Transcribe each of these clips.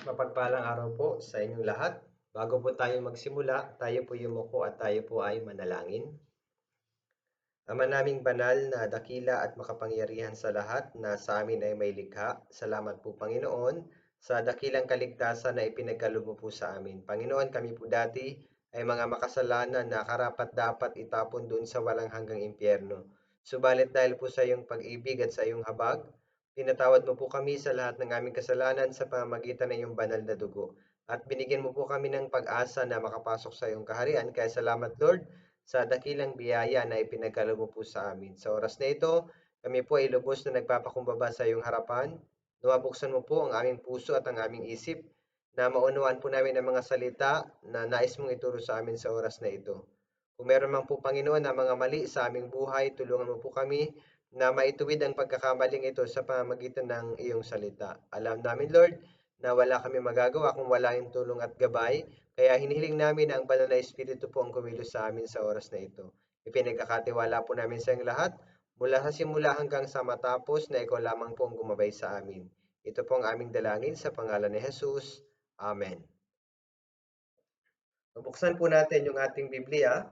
Mapagpalang araw po sa inyong lahat. Bago po tayo magsimula, tayo po yumuko at tayo po ay manalangin. Ama naming banal na dakila at makapangyarihan sa lahat na sa amin ay may likha, salamat po Panginoon sa dakilang kaligtasan na ipinagkaloob mo po sa amin. Panginoon, kami po dati ay mga makasalanan na karapat-dapat itapon doon sa walang hanggang impyerno. Subalit dahil po sa iyong pag-ibig at sa iyong habag, pinatawad mo po kami sa lahat ng aming kasalanan sa pamamagitan ng iyong banal na dugo. At binigyan mo po kami ng pag-asa na makapasok sa iyong kaharian. Kaya salamat Lord sa dakilang biyaya na ipinagkaloob mo po sa amin. Sa oras na ito, kami po ay lubos na nagpapakumbaba sa iyong harapan. Nawabuksan mo po ang aming puso at ang aming isip na maunawaan po namin ang mga salita na nais mong ituro sa amin sa oras na ito. Kung meron man po Panginoon na mga mali sa aming buhay, tulungan mo po kami na maituwid ang pagkakamaling ito sa pamamagitan ng iyong salita. Alam namin Lord na wala kami magagawa kung wala yung tulong at gabay, kaya hinihiling namin na ang banal na Espiritu po ang kumilos sa amin sa oras na ito. Ipinagkakatiwala po namin sa iyong lahat, mula sa simula hanggang sa matapos na ikaw lamang po ang gumabay sa amin. Ito po ang aming dalangin sa pangalan ni Jesus. Amen. Buksan po natin yung ating Biblia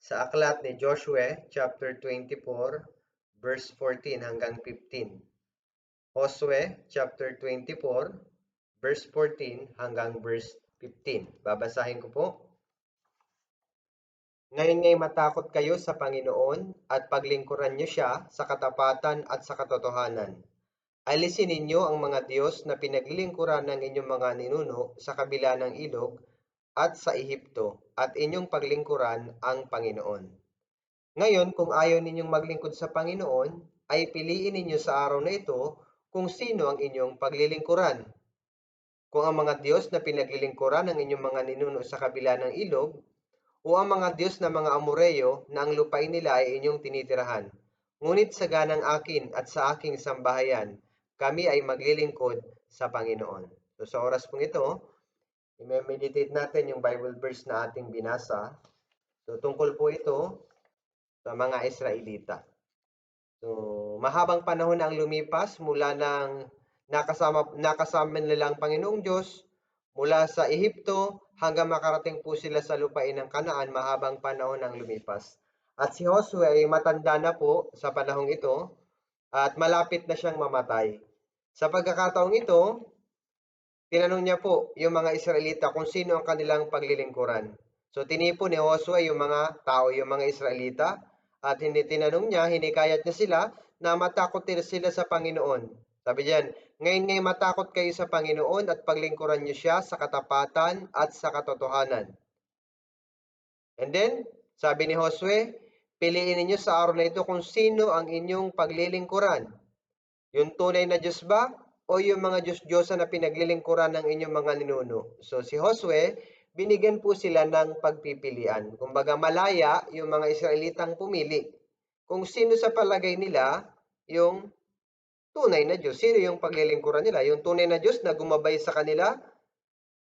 sa aklat ni Joshua chapter 24 verse 14 hanggang 15. Josue chapter 24 verse 14 hanggang verse 15. Babasahin ko po. Ngayon nga'y matakot kayo sa Panginoon at paglingkuran niyo siya sa katapatan at sa katotohanan. Alisin ninyo ang mga Diyos na pinaglilingkuran ng inyong mga ninuno sa kabila ng ilog at sa Ehipto, at inyong paglingkuran ang Panginoon. Ngayon, kung ayaw ninyong maglingkod sa Panginoon, ay piliin ninyo sa araw na ito kung sino ang inyong paglilingkuran. Kung ang mga Diyos na pinaglilingkuran ng inyong mga ninuno sa kabila ng ilog, o ang mga Diyos na mga Amoreo na ang lupain nila ay inyong tinitirahan. Ngunit sa ganang akin at sa aking sambahayan, kami ay maglilingkod sa Panginoon. So sa oras pong ito, i-meditate natin yung Bible verse na ating binasa. So tungkol po ito sa mga Israelita. So mahabang panahon na ang lumipas mula nang nakasama nila ang Panginoong Diyos mula sa Ehipto hanggang makarating po sila sa lupain ng Kanaan. Mahabang panahon ang lumipas. At si Josue ay matanda na po sa panahong ito at malapit na siyang mamatay. Sa pagkakataong ito, tinanong niya po yung mga Israelita kung sino ang kanilang paglilingkuran. So tinipon ni Josue yung mga tao, yung mga Israelita, at hindi tinanong niya, hinikayat niya sila na matakot sila sa Panginoon. Sabi diyan, ngayon ngay matakot kayo sa Panginoon at paglingkuran niyo siya sa katapatan at sa katotohanan. And then, sabi ni Josue, piliin ninyo sa araw na ito kung sino ang inyong paglilingkuran. Yung tunay na Diyos ba o yung mga Diyos-Diyosa na pinaglilingkuran ng inyong mga ninuno? So si Josue, binigyan po sila ng pagpipilian. Kumbaga malaya yung mga Israelitang pumili kung sino sa palagay nila yung tunay na Diyos. Sino yung paglilingkuran nila? Yung tunay na Diyos na gumabay sa kanila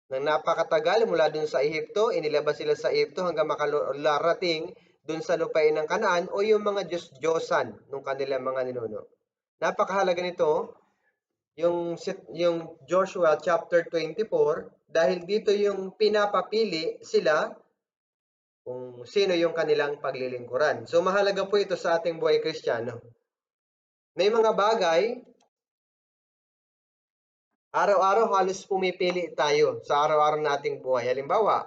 ng napakatagal mula dun sa Ehipto, inilabas sila sa Ehipto hanggang makalarating dun sa lupain ng Kanaan, o yung mga Diyos-Diyosan ng kanilang mga ninuno. Napakahalaga nito, yung Joshua chapter 24, dahil dito yung pinapapili sila kung sino yung kanilang paglilingkuran. So mahalaga po ito sa ating buhay Kristiyano. May mga bagay, araw-araw halos pumipili tayo sa araw-araw nating buhay. Halimbawa,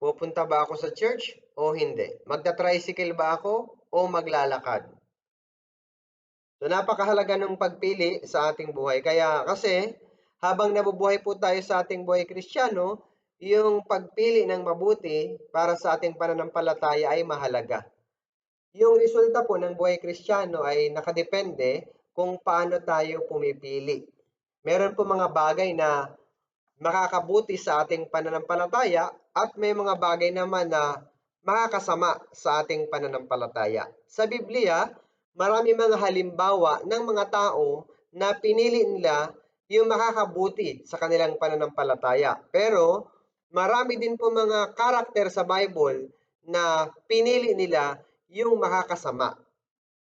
pupunta ba ako sa church o hindi? Magta-tricycle ba ako o maglalakad? So napakahalaga ng pagpili sa ating buhay. Kaya kasi habang nabubuhay po tayo sa ating buhay Kristiyano, yung pagpili ng mabuti para sa ating pananampalataya ay mahalaga. Yung resulta po ng buhay Kristiyano ay nakadepende kung paano tayo pumipili. Meron po mga bagay na makakabuti sa ating pananampalataya at may mga bagay naman na makakasama sa ating pananampalataya. Sa Biblia, marami mga halimbawa ng mga tao na pinili nila yung makakabuti sa kanilang pananampalataya. Pero marami din po mga karakter sa Bible na pinili nila yung makakasama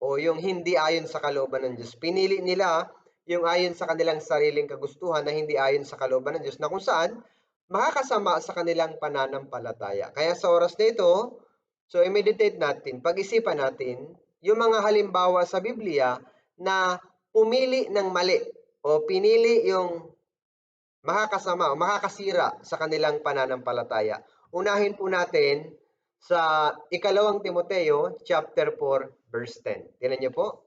o yung hindi ayon sa kalooban ng Diyos. Pinili nila yung ayon sa kanilang sariling kagustuhan na hindi ayon sa kalooban ng Diyos na kung saan makakasama sa kanilang pananampalataya. Kaya sa oras na ito, so i-meditate natin, pag-isipan natin yung mga halimbawa sa Biblia na pumili ng mali o pinili yung makakasama o makakasira sa kanilang pananampalataya. Unahin po natin sa ikalawang Timoteo chapter 4 verse 10. Tingnan niyo po.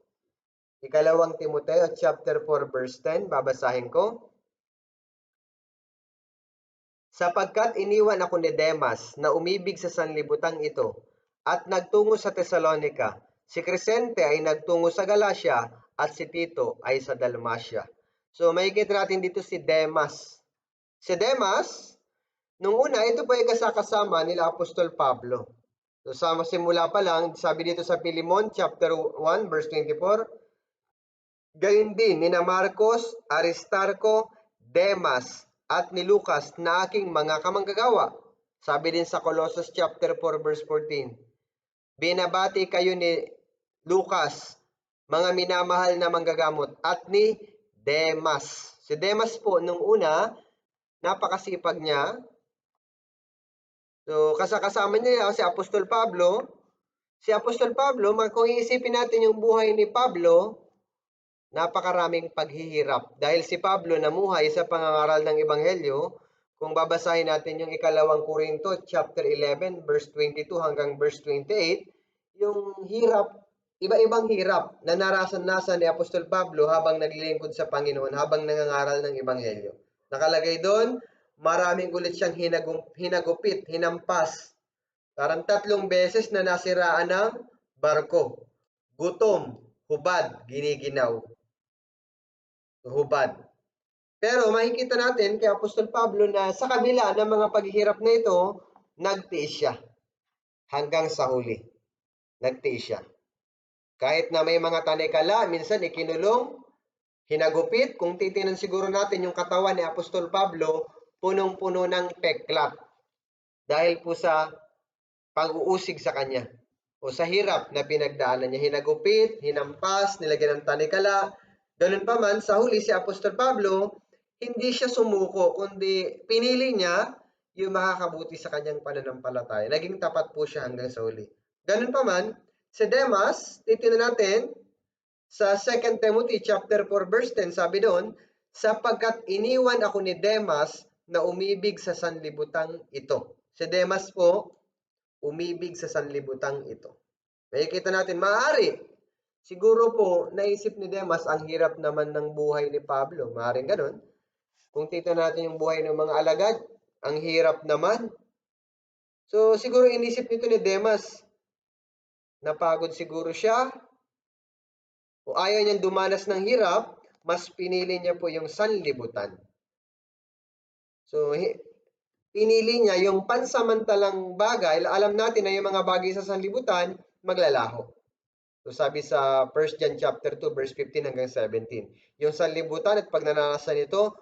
Ikalawang Timoteo chapter 4 verse 10, babasahin ko. Sapagkat iniwan ako ni Demas na umibig sa sanlibutan ito at nagtungo sa Tesalonica. Si Crescente ay nagtungo sa Galacia at si Tito ay sa Dalmacia. So makikita natin dito si Demas. Si Demas, nung una, ito po ay kasakasama nila Apostol Pablo. So sa simula pa lang, sabi dito sa Philemon chapter 1 verse 24, gayon din ni na Marcos, Aristarco, Demas, at ni Lucas na aking mga kamanggagawa. Sabi din sa Colossus chapter 4 verse 14, binabati kayo ni Lucas, mga minamahal na manggagamot, at ni Demas. Si Demas po nung una, napakasipag niya. So kasama niya si Apostol Pablo. Si Apostol Pablo, kung iisipin natin yung buhay ni Pablo, napakaraming paghihirap. Dahil si Pablo namuhay sa pangangaral ng Ebanghelyo, kung babasahin natin yung ikalawang Korinto, chapter 11, verse 22 hanggang verse 28, yung hirap, iba-ibang hirap na narasan-nasan ni Apostol Pablo habang naglilingkod sa Panginoon, habang nangangaral ng Ebanghelyo. Nakalagay doon, maraming ulit siyang hinagupit, hinampas. Parang 3 beses na nasiraan ng barko. Gutom, hubad, giniginaw. Hubad. Pero makikita natin kay Apostol Pablo na sa kabila ng mga paghihirap na ito, nagtiis siya hanggang sa huli. Nagtiis siya. Kahit na may mga tanikala, minsan ikinulong, hinagupit. Kung titinan siguro natin yung katawan ni Apostol Pablo, punong-puno ng peklat. Dahil po sa pag-uusig sa kanya o sa hirap na pinagdaanan niya. Hinagupit, hinampas, nilagyan ng tanikala. Ganun pa man, sa huli si Apostol Pablo, hindi siya sumuko, kundi pinili niya yung makakabuti sa kanyang pananampalataya. Naging tapat po siya hanggang sa huli. Ganun pa man, si Demas, titingnan natin sa 2 Timothy chapter 4 verse 10, sabi doon, sapagkat iniwan ako ni Demas na umibig sa sanlibutang ito. Si Demas po, umibig sa sanlibutang ito. Makikita natin, maaari. Siguro po, naisip ni Demas, ang hirap naman ng buhay ni Pablo. Maaaring ganun. Kung tito natin yung buhay ng mga alagad, ang hirap naman. So, siguro inisip nito ni Demas, napagod siguro siya, o ayaw niyang dumanas ng hirap, mas pinili niya po yung sanlibutan. So, pinili niya yung pansamantalang bagay. Alam natin na yung mga bagay sa sanlibutan, maglalaho. So sabi sa 1 John chapter 2 verse 15 hanggang 17, yung sanlibutan at pag nananasan ito,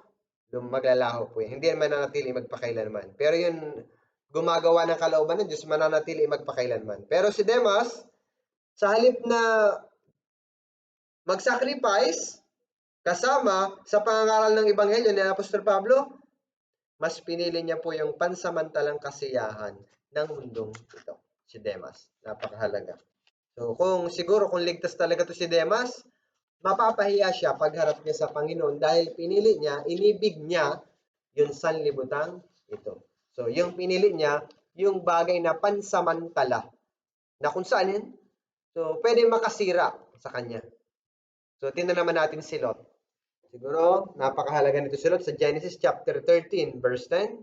maglalaho po yan. Hindi yan mananatili magpakailanman. Pero yung gumagawa ng kalooban ng Diyos, mananatili magpakailanman. Pero si Demas, sa halip na mag-sacrifice kasama sa pangangaral ng Ebanghelyo ni Apostol Pablo, mas pinili niya po yung pansamantalang kasiyahan ng mundong ito. Si Demas. Napakahalaga. So kung ligtas talaga to si Demas, mapapahiya siya pagharap niya sa Panginoon dahil pinili niya, inibig niya yung sanlibutan ito. So yung pinili niya, yung bagay na pansamantala na kung saan yun, so pwede makasira sa kanya. So tingnan naman natin si Lot. Siguro napakahalaga nito si Lot sa Genesis chapter 13 verse 10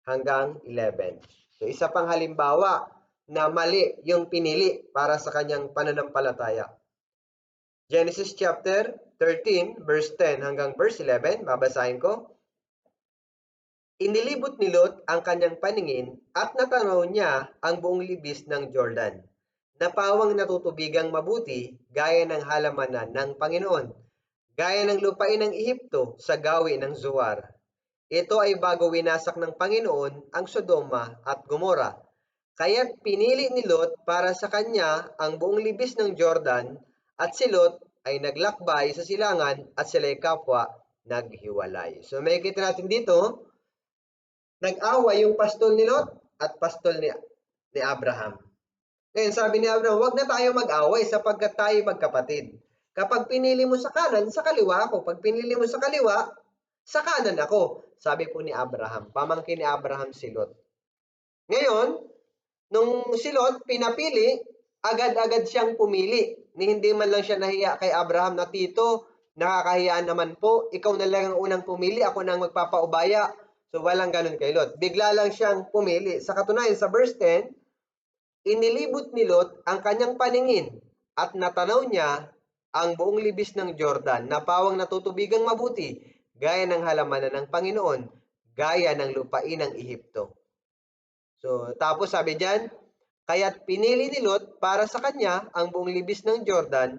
hanggang 11. So isa pang halimbawa na mali yung pinili para sa kanyang pananampalataya. Genesis chapter 13 verse 10 hanggang verse 11, babasahin ko. Inilibot ni Lot ang kanyang paningin at natanaw niya ang buong libis ng Jordan, na pawang natutubigang mabuti gaya ng halamanan ng Panginoon, gaya ng lupain ng Ehipto sa gawi ng Zoar. Ito ay bago winasak ng Panginoon ang Sodoma at Gomora. Kaya't pinili ni Lot para sa kanya ang buong libis ng Jordan at si Lot ay naglakbay sa silangan at sila'y kapwa naghiwalay. So makikita natin dito, nag-away yung pastol ni Lot at pastol ni Abraham. Ngayon sabi ni Abraham, huwag na tayo mag-away sapagkat tayo magkapatid. Kapag pinili mo sa kanan, sa kaliwa ako. Pag pinili mo sa kaliwa, sa kanan ako. Sabi po ni Abraham, pamangkin ni Abraham si Lot. Ngayon, nung si Lot pinapili, agad-agad siyang pumili. Ni hindi man lang siya nahiya kay Abraham na, tito, nakakahiyaan naman po, ikaw na lang ang unang pumili, ako nang magpapaubaya. So walang ganun kay Lot. Bigla lang siyang pumili. Sa katunayan, sa verse 10, inilibot ni Lot ang kanyang paningin at natanaw niya ang buong libis ng Jordan na pawang natutubigang mabuti, gaya ng halamanan ng Panginoon, gaya ng lupain ng Ehipto. So, tapos sabi diyan, kaya't pinili ni Lot para sa kanya ang buong libis ng Jordan,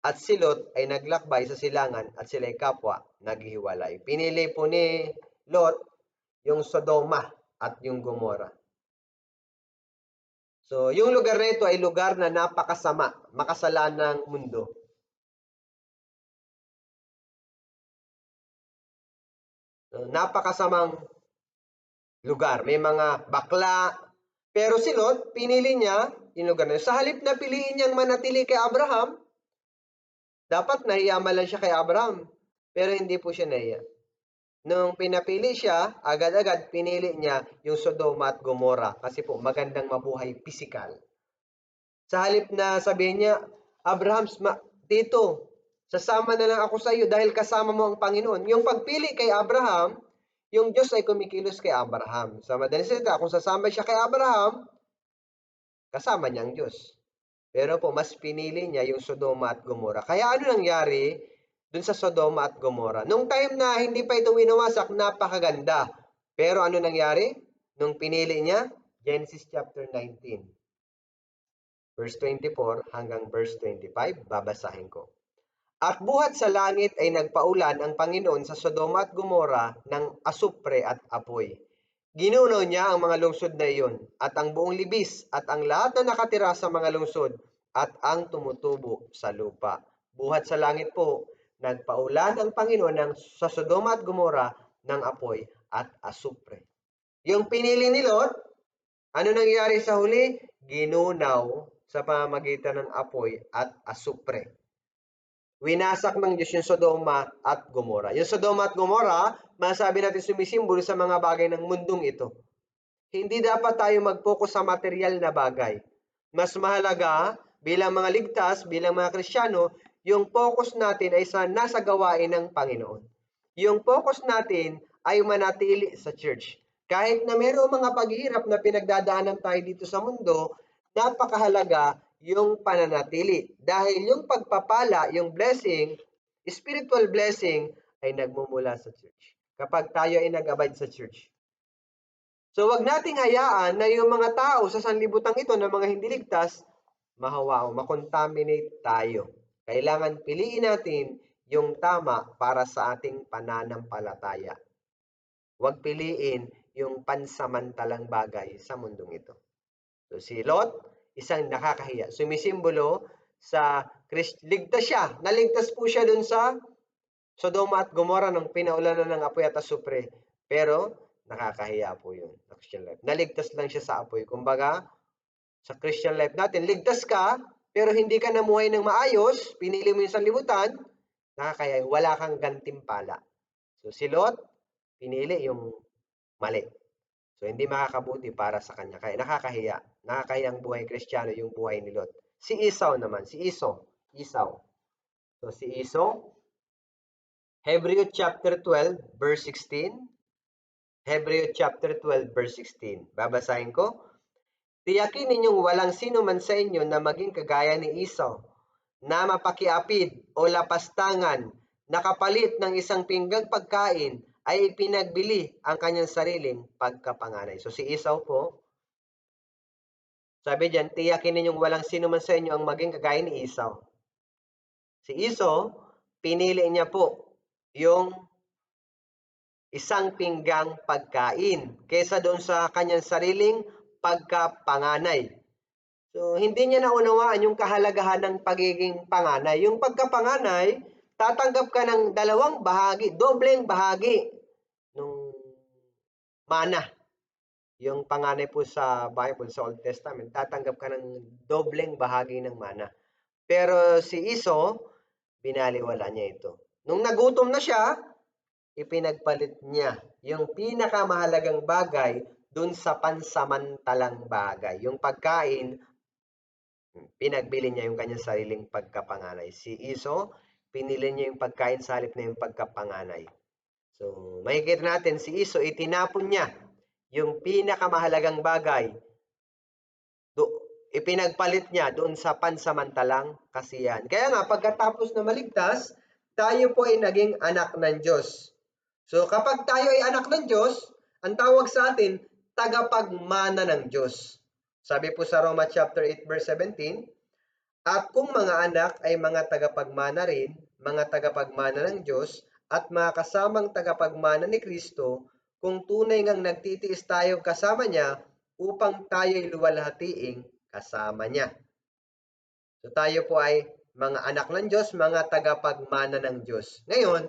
at si Lot ay naglakbay sa silangan at sila'y kapwa naghiwalay. Pinili po ni Lot yung Sodoma at yung Gomora. So, yung lugar na ito ay lugar na napakasama, makasalanang mundo. So, napakasamang lugar. May mga bakla. Pero si Lot, pinili niya yung lugar na yun. Sa halip na piliin niyang manatili kay Abraham, dapat nahiyaman lang siya kay Abraham. Pero hindi po siya nahiya. Nung pinapili siya, agad-agad pinili niya yung Sodoma at Gomora kasi po magandang mabuhay pisikal. Sa halip na sabihin niya, Abraham, dito, sasama na lang ako sa iyo dahil kasama mo ang Panginoon. Yung pagpili kay Abraham, yung Diyos ay kumikilos kay Abraham. Sa madaling salita, kung sasama siya kay Abraham, kasama niya ang Diyos. Pero po, mas pinili niya yung Sodoma at Gomora. Kaya ano nangyari dun sa Sodoma at Gomora? Nung time na hindi pa ito winawasak, napakaganda. Pero ano nangyari? Nung pinili niya, Genesis chapter 19. Verse 24 hanggang verse 25, babasahin ko. At buhat sa langit ay nagpaulan ang Panginoon sa Sodoma at Gomora ng asupre at apoy. Ginunaw niya ang mga lungsod na iyon at ang buong libis at ang lahat na nakatira sa mga lungsod at ang tumutubo sa lupa. Buhat sa langit po, nagpaulan ang Panginoon sa Sodoma at Gomora ng apoy at asupre. Yung pinili ni Lot, ano nangyari sa huli? Ginunaw sa pamamagitan ng apoy at asupre. Winasak ng Diyos yung Sodoma at Gomora. Yung Sodoma at Gomora, masasabi natin sumisimbolo sa mga bagay ng mundong ito. Hindi dapat tayo mag-focus sa material na bagay. Mas mahalaga bilang mga ligtas, bilang mga Kristiyano, yung focus natin ay nasa gawain ng Panginoon. Yung focus natin ay manatili sa church. Kahit na mayroong mga paghihirap na pinagdadaanan tayo dito sa mundo, napakahalaga yung pananatili. Dahil yung pagpapala, yung blessing, spiritual blessing, ay nagmumula sa church. Kapag tayo ay nag-abide sa church. So wag nating hayaan na yung mga tao sa sanlibutan ito na mga hindi ligtas, mahawa o makontaminate tayo. Kailangan piliin natin yung tama para sa ating pananampalataya. Huwag piliin yung pansamantalang bagay sa mundong ito. So si Lot, isang nakakahiya. Sumisimbolo sa ligtas siya. Naligtas po siya dun sa Sodoma at Gomora nung pinaulanan ng apoy at asupre. Pero nakakahiya po yun sa Christian life. Naligtas lang siya sa apoy. Kumbaga, sa Christian life natin, ligtas ka, pero hindi ka namuhay ng maayos, pinili mo yung sanlibutan, nakakahiya. Wala kang gantimpala. So si Lot, pinili yung mali. So, hindi makakabuti para sa kanya. Kaya nakakahiya. Nakakahiyang buhay Kristiyano yung buhay ni Lot. Si Esau naman. Si Esau. So, si Esau, Hebrew chapter 12, verse 16. Hebrew chapter 12, verse 16. Babasahin ko. Tiyakin ninyong walang sino man sa inyo na maging kagaya ni Esau, na mapakiapid o lapastangan, nakapalit ng isang pinggang pagkain, ay ipinagbili ang kanyang sariling pagkapanganay. So si Esau po, sabi diyan, tiyakin ninyong walang sino man sa inyo ang maging kagaya ni Esau. Si Esau, pinili niya po yung isang pinggang pagkain kaysa doon sa kanyang sariling pagkapanganay. So, hindi niya naunawaan yung kahalagahan ng pagiging panganay. Yung pagkapanganay, tatanggap ka ng dalawang bahagi, dobleng bahagi nung mana. Yung panganay po sa Bible, sa Old Testament, tatanggap ka ng dobleng bahagi ng mana. Pero si Iso, binaliwala niya ito. Nung nagutom na siya, ipinagpalit niya yung pinakamahalagang bagay dun sa pansamantalang bagay. Yung pagkain, pinagbili niya yung kanyang sariling pagkapanganay. Si Iso, pinili niya yung pagkain sa halip na yung pagkapanganay. So, makikita natin si Iso, itinapon niya yung pinakamahalagang bagay. Ipinagpalit niya doon sa pansamantalang kasiyahan. Kaya nga, pagkatapos na maligtas, tayo po ay naging anak ng Diyos. So, kapag tayo ay anak ng Diyos, ang tawag sa atin, tagapagmana ng Diyos. Sabi po sa Roma chapter 8 verse 17, at kung mga anak ay mga tagapagmana rin, mga tagapagmana ng Diyos, at mga kasamang tagapagmana ni Kristo, kung tunay ngang nagtitiis tayo kasama niya, upang tayo'y luwalhatiing kasama niya. So tayo po ay mga anak ng Diyos, mga tagapagmana ng Diyos. Ngayon,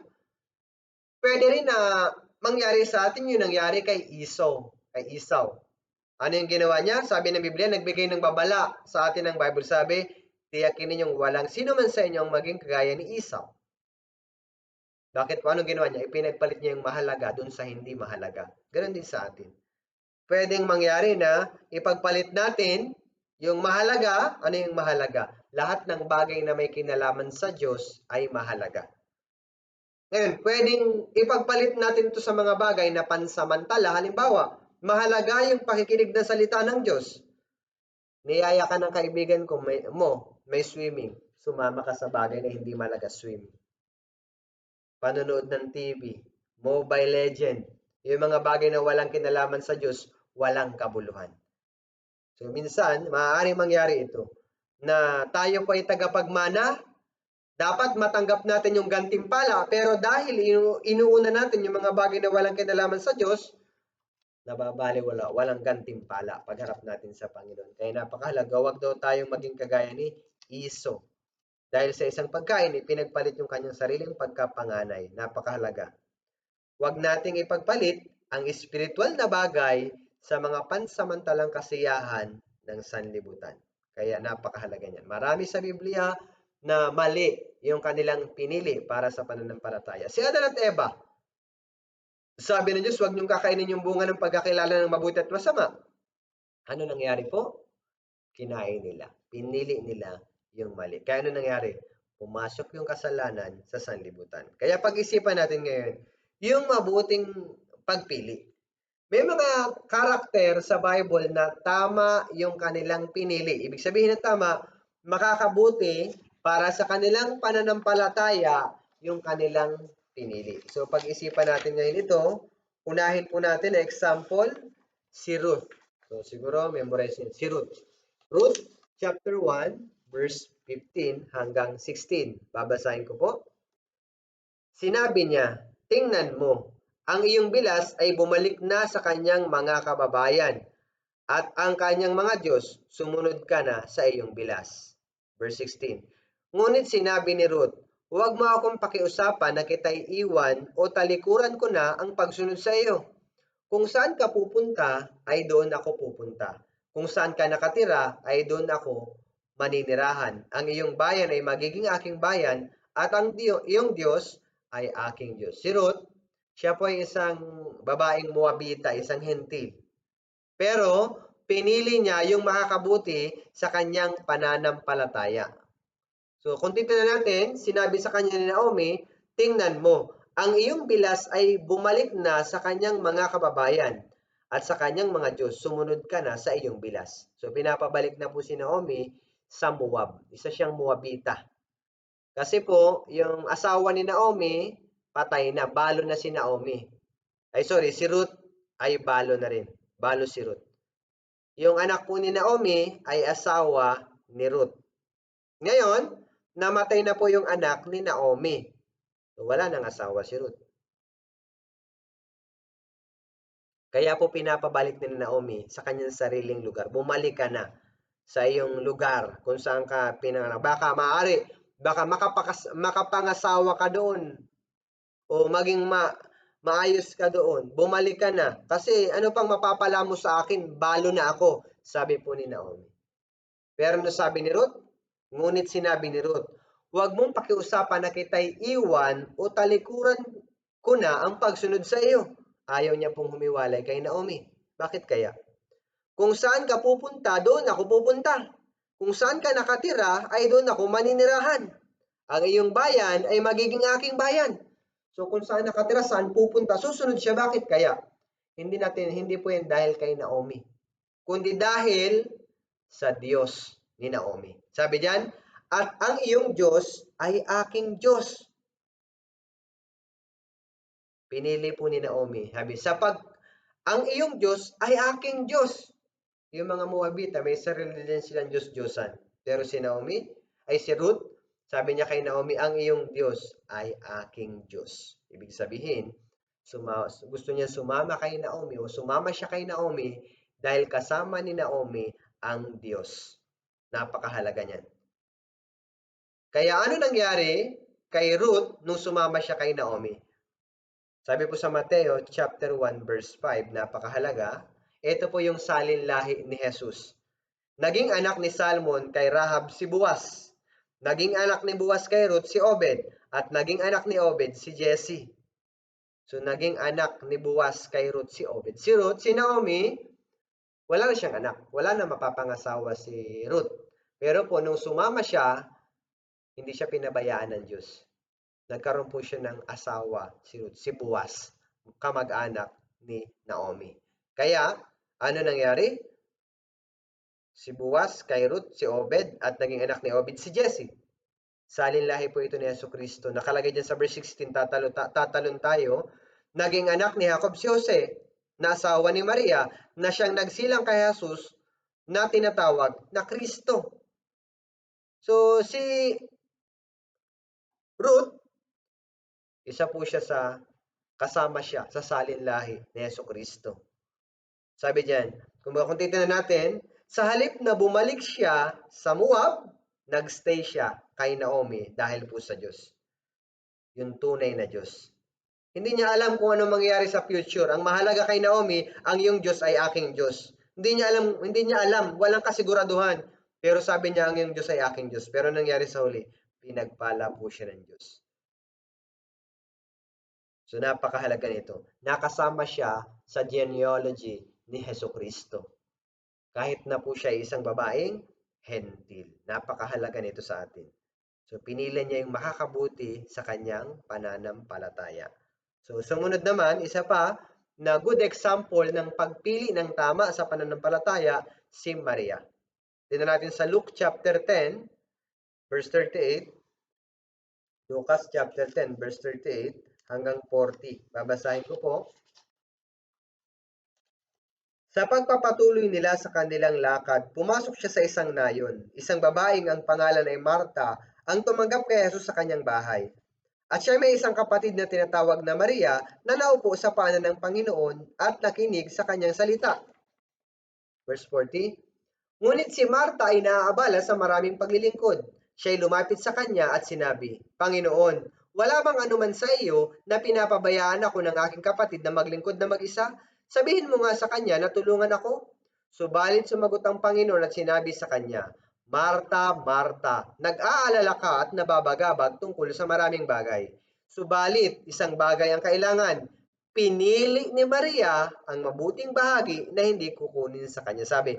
pwede rin na mangyari sa atin yung nangyari kay Esau. Ano yung ginawa niya? Sabi ng Biblia, nagbigay ng babala sa atin ng Bible. Sabi, tiyakin ninyong walang sino man sa inyo ang maging kagaya ni Esau. Bakit po? Anong ginawa niya? Ipinagpalit niya yung mahalaga dun sa hindi mahalaga. Ganon din sa atin. Pwedeng mangyari na ipagpalit natin yung mahalaga. Ano yung mahalaga? Lahat ng bagay na may kinalaman sa Diyos ay mahalaga. Ngayon, pwedeng ipagpalit natin ito sa mga bagay na pansamantala. Halimbawa, mahalaga yung pakikinig ng salita ng Diyos. Niyaya ka ng kaibigan ko, may swimming. Sumama ka sa bagay na hindi mahalaga swimming. Panonood ng TV, Mobile Legend, yung mga bagay na walang kinalaman sa Diyos, walang kabuluhan. So minsan, maaaring mangyari ito, na tayo po ay tagapagmana, dapat matanggap natin yung gantimpala, pero dahil inuuna natin yung mga bagay na walang kinalaman sa Diyos, nababaliwala, walang gantimpala pagharap natin sa Panginoon. Kaya napakahalaga, huwag daw tayong maging kagaya ni Iso. Dahil sa isang pagkain, pinagpalit yung kanyang sariling pagkapanganay. Napakahalaga. Huwag nating ipagpalit ang espiritual na bagay sa mga pansamantalang kasiyahan ng sanlibutan. Kaya napakahalaga niyan. Marami sa Biblia na mali yung kanilang pinili para sa pananampalataya. Si Adan at Eva, sabi ng Diyos, huwag niyong kakainin yung bunga ng pagkakilala ng mabuti at masama. Ano nangyari po? Kinain nila. Pinili nila yung mali. Kaya ano nangyari? Pumasok yung kasalanan sa sanlibutan. Kaya pag-isipan natin ngayon, yung mabuting pagpili. May mga karakter sa Bible na tama yung kanilang pinili. Ibig sabihin ng tama, makakabuti para sa kanilang pananampalataya yung kanilang pinili. So pag-isipan natin ngayon ito, unahin po natin na example, si Ruth. So siguro memorize niyo. Si Ruth. Ruth chapter 1 verse 15 hanggang 16. Babasahin ko po. Sinabi niya, tingnan mo, ang iyong bilas ay bumalik na sa kanyang mga kababayan, at ang kanyang mga Diyos, sumunod ka na sa iyong bilas. Verse 16. Ngunit sinabi ni Ruth, huwag mo akong pakiusapan na kita'y iwan o talikuran ko na ang pagsunod sa iyo. Kung saan ka pupunta, ay doon ako pupunta. Kung saan ka nakatira, ay doon ako maninirahan. Ang iyong bayan ay magiging aking bayan, at ang iyong Diyos ay aking Diyos. Si Ruth, siya po ay isang babaeng Moabita, isang hentil. Pero pinili niya yung makakabuti sa kanyang pananampalataya. So kung titignan natin, sinabi sa kanya ni Naomi, tingnan mo, ang iyong bilas ay bumalik na sa kanyang mga kababayan at sa kanyang mga Diyos, sumunod ka na sa iyong bilas. So pinapabalik na po si Naomi sa Moab. Isa siyang Moabita. Kasi po, yung asawa ni Naomi, patay na, balo na si Naomi. Si Ruth ay balo na rin. Balo si Ruth. Yung anak po ni Naomi ay asawa ni Ruth. Ngayon, namatay na po yung anak ni Naomi. So, wala nang asawa si Ruth. Kaya po pinapabalik ni Naomi sa kanyang sariling lugar. Bumalik ka na sa iyong lugar kung saan ka pinanganak. Baka makapangasawa ka doon o maging maayos ka doon. Bumalik ka na. Kasi ano pang mapapala mo sa akin? Balo na ako, sabi po ni Naomi. Pero ano sabi ni Ruth? Ngunit sinabi ni Ruth, huwag mong pakiusapan na kita'y iwan o talikuran ko na ang pagsunod sa iyo. Ayaw niya pong humiwalay kay Naomi. Bakit kaya? Kung saan ka pupunta, doon ako pupunta. Kung saan ka nakatira, ay doon ako maninirahan. Ang iyong bayan ay magiging aking bayan. So kung saan nakatira, saan pupunta, susunod siya. Bakit kaya? Hindi po yan dahil kay Naomi, kundi dahil sa Diyos ni Naomi. Sabi diyan, at ang iyong Diyos ay aking Diyos. Pinili po ni Naomi. Sabi, ang iyong Diyos ay aking Diyos. Yung mga Moabita, may sarili din silang Diyos-Diyosan. Pero si Naomi, si Ruth, sabi niya kay Naomi, ang iyong Diyos ay aking Diyos. Ibig sabihin, gusto niya sumama kay Naomi o sumama siya kay Naomi dahil kasama ni Naomi ang Diyos. Napakahalaga niyan. Kaya ano nangyari kay Ruth nung sumama siya kay Naomi? Sabi po sa Mateo chapter 1 verse 5, napakahalaga. Ito po yung salin lahi ni Jesus. Naging anak ni Salmon kay Rahab si Boaz. Naging anak ni Boaz kay Ruth si Obed. At naging anak ni Obed si Jesse. So naging anak ni Boaz kay Ruth si Obed. Si Ruth, si Naomi, wala na siyang anak. Wala na mapapangasawa si Ruth. Pero po nung sumama siya, hindi siya pinabayaan ng Diyos. Nagkaroon po siya ng asawa, si Ruth, si Boaz, kamag-anak ni Naomi. Kaya, ano nangyari? Si Boaz kay Ruth, si Obed, at naging anak ni Obed si Jesse. Salin lahi po ito ni Jesucristo. Nakalagay dyan sa verse 16, tatalon tayo. Naging anak ni Jacob si Jose, na asawa ni Maria, na siyang nagsilang kay Jesus, na tinatawag na Kristo. So, si Ruth, isa po siya kasama siya sa salin lahi ni Jesucristo. Sabi diyan, kung titignan natin, sa halip na bumalik siya sa Moab, nagstay siya kay Naomi dahil po sa Diyos. Yung tunay na Diyos. Hindi niya alam kung ano mangyayari sa future. Ang mahalaga kay Naomi, ang iyong Diyos ay aking Diyos. Hindi niya alam, walang kasiguraduhan. Pero sabi niya, ang iyong Diyos ay aking Diyos. Pero nangyari sa huli, pinagpala po siya ng Diyos. So napakahalaga nito. Nakasama siya sa genealogy ni Jesucristo. Kahit na po siya ay isang babaeng hentil. Napakahalaga nito sa atin. So pinili niya yung makakabuti sa kanyang pananampalataya. So sumunod naman, isa pa na good example ng pagpili ng tama sa pananampalataya, si Maria. Tingnan natin sa Luke chapter 10, verse 38. Lucas chapter 10, verse 38 hanggang 40. Babasahin ko po. Sa pagpapatuloy nila sa kanilang lakad, pumasok siya sa isang nayon. Isang babaeng ang pangalan ay Marta ang tumanggap kay Jesus sa kanyang bahay. At siya may isang kapatid na tinatawag na Maria na naupo sa paanan ng Panginoon at nakinig sa kanyang salita. Verse 40. Ngunit si Marta ay naaabala sa maraming paglilingkod. Siya'y lumapit sa kanya at sinabi, Panginoon, wala bang anuman sa iyo na pinapabayaan ako ng aking kapatid na maglingkod na mag-isa? Sabihin mo nga sa kanya na tulungan ako. Subalit sumagot ang Panginoon at sinabi sa kanya, Marta, Marta, nag-aalala ka at nababagabag tungkol sa maraming bagay. Subalit, isang bagay ang kailangan. Pinili ni Maria ang mabuting bahagi na hindi kukunin sa kanya. Sabi,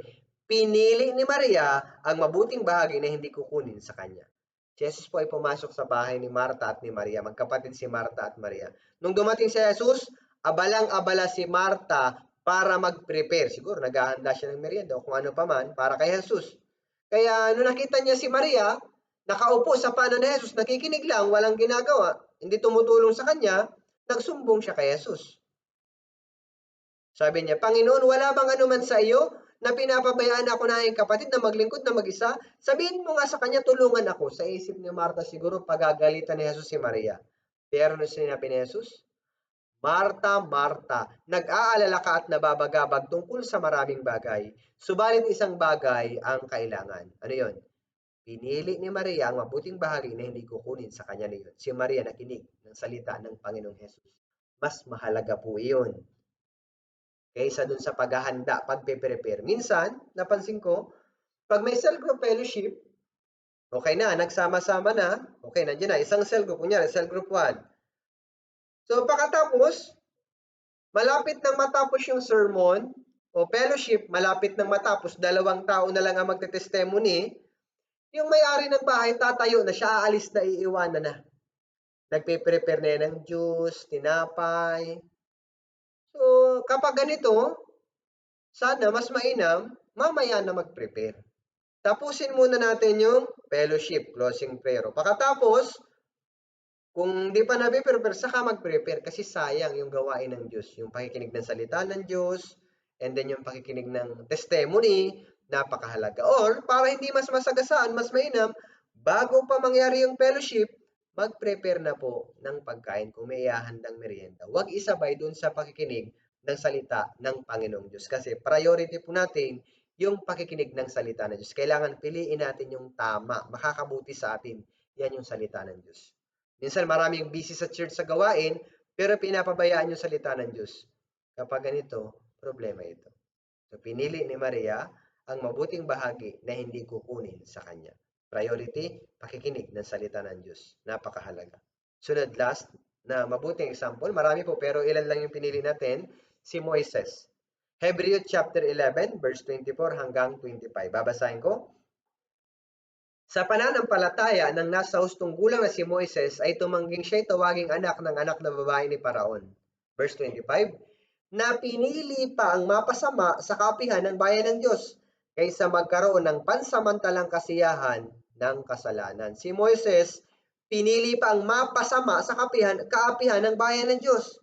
pinili ni Maria ang mabuting bahagi na hindi kukunin sa kanya. Si Jesus po ay pumasok sa bahay ni Marta at ni Maria. Magkapatid si Marta at Maria. Nung dumating si Jesus, abalang-abala si Marta para mag-prepare. Siguro naghahanda siya ng merienda o kung ano pa man para kay Jesus. Kaya nung nakita niya si Maria, nakaupo sa paanan ni Jesus, nakikinig lang, walang ginagawa, hindi tumutulong sa kanya, nagsumbong siya kay Jesus. Sabi niya, Panginoon, wala bang anuman sa iyo na pinapabayaan ako na aking kapatid na maglingkod na mag-isa? Sabihin mo nga sa kanya, tulungan ako. Sa isip ni Marta siguro, pagagalitan ni Jesus si Maria. Pero ano sinabi ni Jesus? Marta, Marta, nag-aalala ka at nababagabag tungkol sa maraming bagay. Subalit isang bagay ang kailangan. Ano yon? Pinili ni Maria ang mabuting bahagi na hindi kukunin sa kanya niyon. Si Maria nakinig ng salita ng Panginoong Hesus. Mas mahalaga po iyon kaysa dun sa paghahanda, pagpe-prepare. Minsan, napansin ko, pag may cell group fellowship, okay na, nagsama-sama na, okay, nandiyan na, isang cell group, kunyari, cell group 1. So, pagkatapos, malapit nang matapos yung sermon o fellowship, malapit nang matapos, 2 tao na lang ang magte-testimony, yung may-ari ng bahay tatayo na siya, aalis na, iiwanan na. Nagpe-prepare na yan ng juice, tinapay. So, kapag ganito, sana mas mainam, mamaya na mag-prepare. Tapusin muna natin yung fellowship, closing prayer. Pagkatapos, kung di pa nape-prepare, saka mag-prepare kasi sayang yung gawain ng Diyos. Yung pakikinig ng salita ng Diyos, and then yung pakikinig ng testimony, napakahalaga. Or, para hindi mas masagasaan, mas mainam, bago pa mangyari yung fellowship, mag-prepare na po ng pagkain kung may ihahandang merienda. Huwag isabay dun sa pakikinig ng salita ng Panginoong Diyos. Kasi priority po natin yung pakikinig ng salita ng Diyos. Kailangan piliin natin yung tama, makakabuti sa atin. Yan yung salita ng Diyos. Minsan maraming busy sa church sa gawain, pero pinapabayaan yung salita ng Diyos. Kapag ganito, problema ito. So, pinili ni Maria ang mabuting bahagi na hindi kukunin sa kanya. Priority, pakikinig ng salita ng Diyos. Napakahalaga. Sunod, last, na mabuting example, marami po pero ilan lang yung pinili natin, si Moises. Hebrews chapter 11, verse 24 hanggang 25. Babasahin ko. Sa pananampalataya ng nasa hustong gulang na si Moises ay tumangging siya'y tawaging anak ng anak na babae ni Paraon. Verse 25, na pinili pa ang mapasama sa kapihan ng bayan ng Diyos kaysa magkaroon ng pansamantalang kasiyahan ng kasalanan. Si Moises, pinili pa ang mapasama sa kaapihan ng bayan ng Diyos.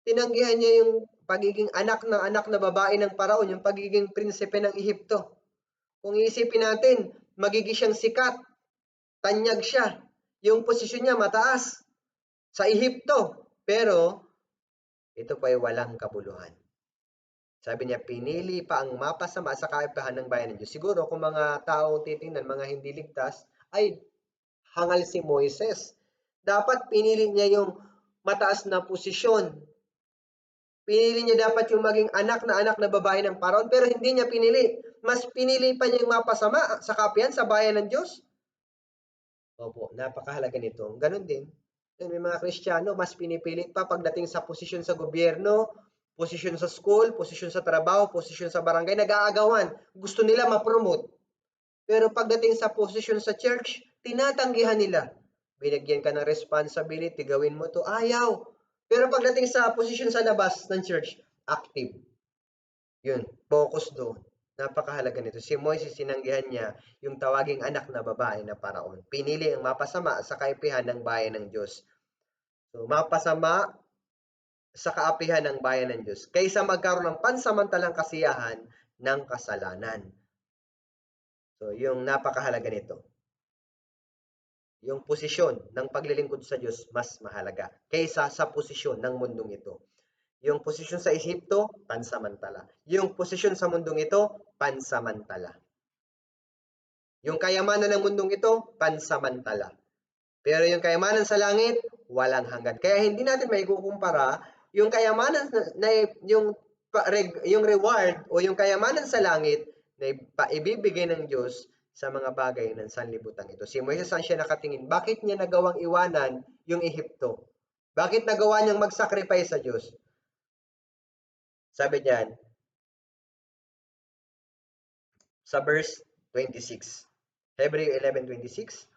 Tinanggihan niya yung pagiging anak na babae ng Paraon, yung pagiging prinsipe ng Ehipto. Kung iisipin natin, magiging siyang sikat, tanyag siya, yung posisyon niya mataas sa Ehipto, pero ito pa ay walang kabuluhan. Sabi niya, pinili pa ang mapasama sa kaibahan ng bayan ng Diyos. Siguro kung mga tao titingnan, mga hindi ligtas, ay hangal si Moises. Dapat pinili niya yung mataas na posisyon. Pinili niya dapat yung maging anak na babae ng Paraon, pero hindi niya pinili. Mas pinili pa niya yung mapasama sa kapihan sa bayan ng Diyos. Opo, napakahalaga nito. Ganun din, may mga Kristiyano, mas pinipilit pa pagdating sa posisyon sa gobyerno, posisyon sa school, posisyon sa trabaho, posisyon sa barangay, nag-aagawan. Gusto nila ma-promote. Pero pagdating sa posisyon sa church, tinatanggihan nila. Binigyan ka ng responsibility, gawin mo to, ayaw. Pero pagdating sa posisyon sa labas ng church, active. Yun, focus doon. Napakahalaga nito. Si Moises, sinanggihan niya yung tawaging anak na babae na Paraon. Pinili ang mapasama sa kaipihan ng bayan ng Diyos. So, mapasama sa kaapihan ng bayan ng Diyos kaysa magkaroon ng pansamantalang kasiyahan ng kasalanan. So, yung napakahalaga nito. Yung posisyon ng paglilingkod sa Diyos mas mahalaga kaysa sa posisyon ng mundong ito. Yung posisyon sa Ehipto, pansamantala. Yung posisyon sa mundong ito, pansamantala. Yung kayamanan ng mundong ito, pansamantala. Pero yung kayamanan sa langit, walang hanggan. Kaya hindi natin maikukumpara yung kayamanan na yung reward o yung kayamanan sa langit na ibibigay ng Diyos sa mga bagay ng sanlibutan ito. Si Moises saan siya nakatingin? Bakit niya nagawang iwanan yung Ehipto? Bakit nagawa niyang mag-sacrifice sa Diyos? Sabi niyan, sa verse 26. Hebrews 11:26.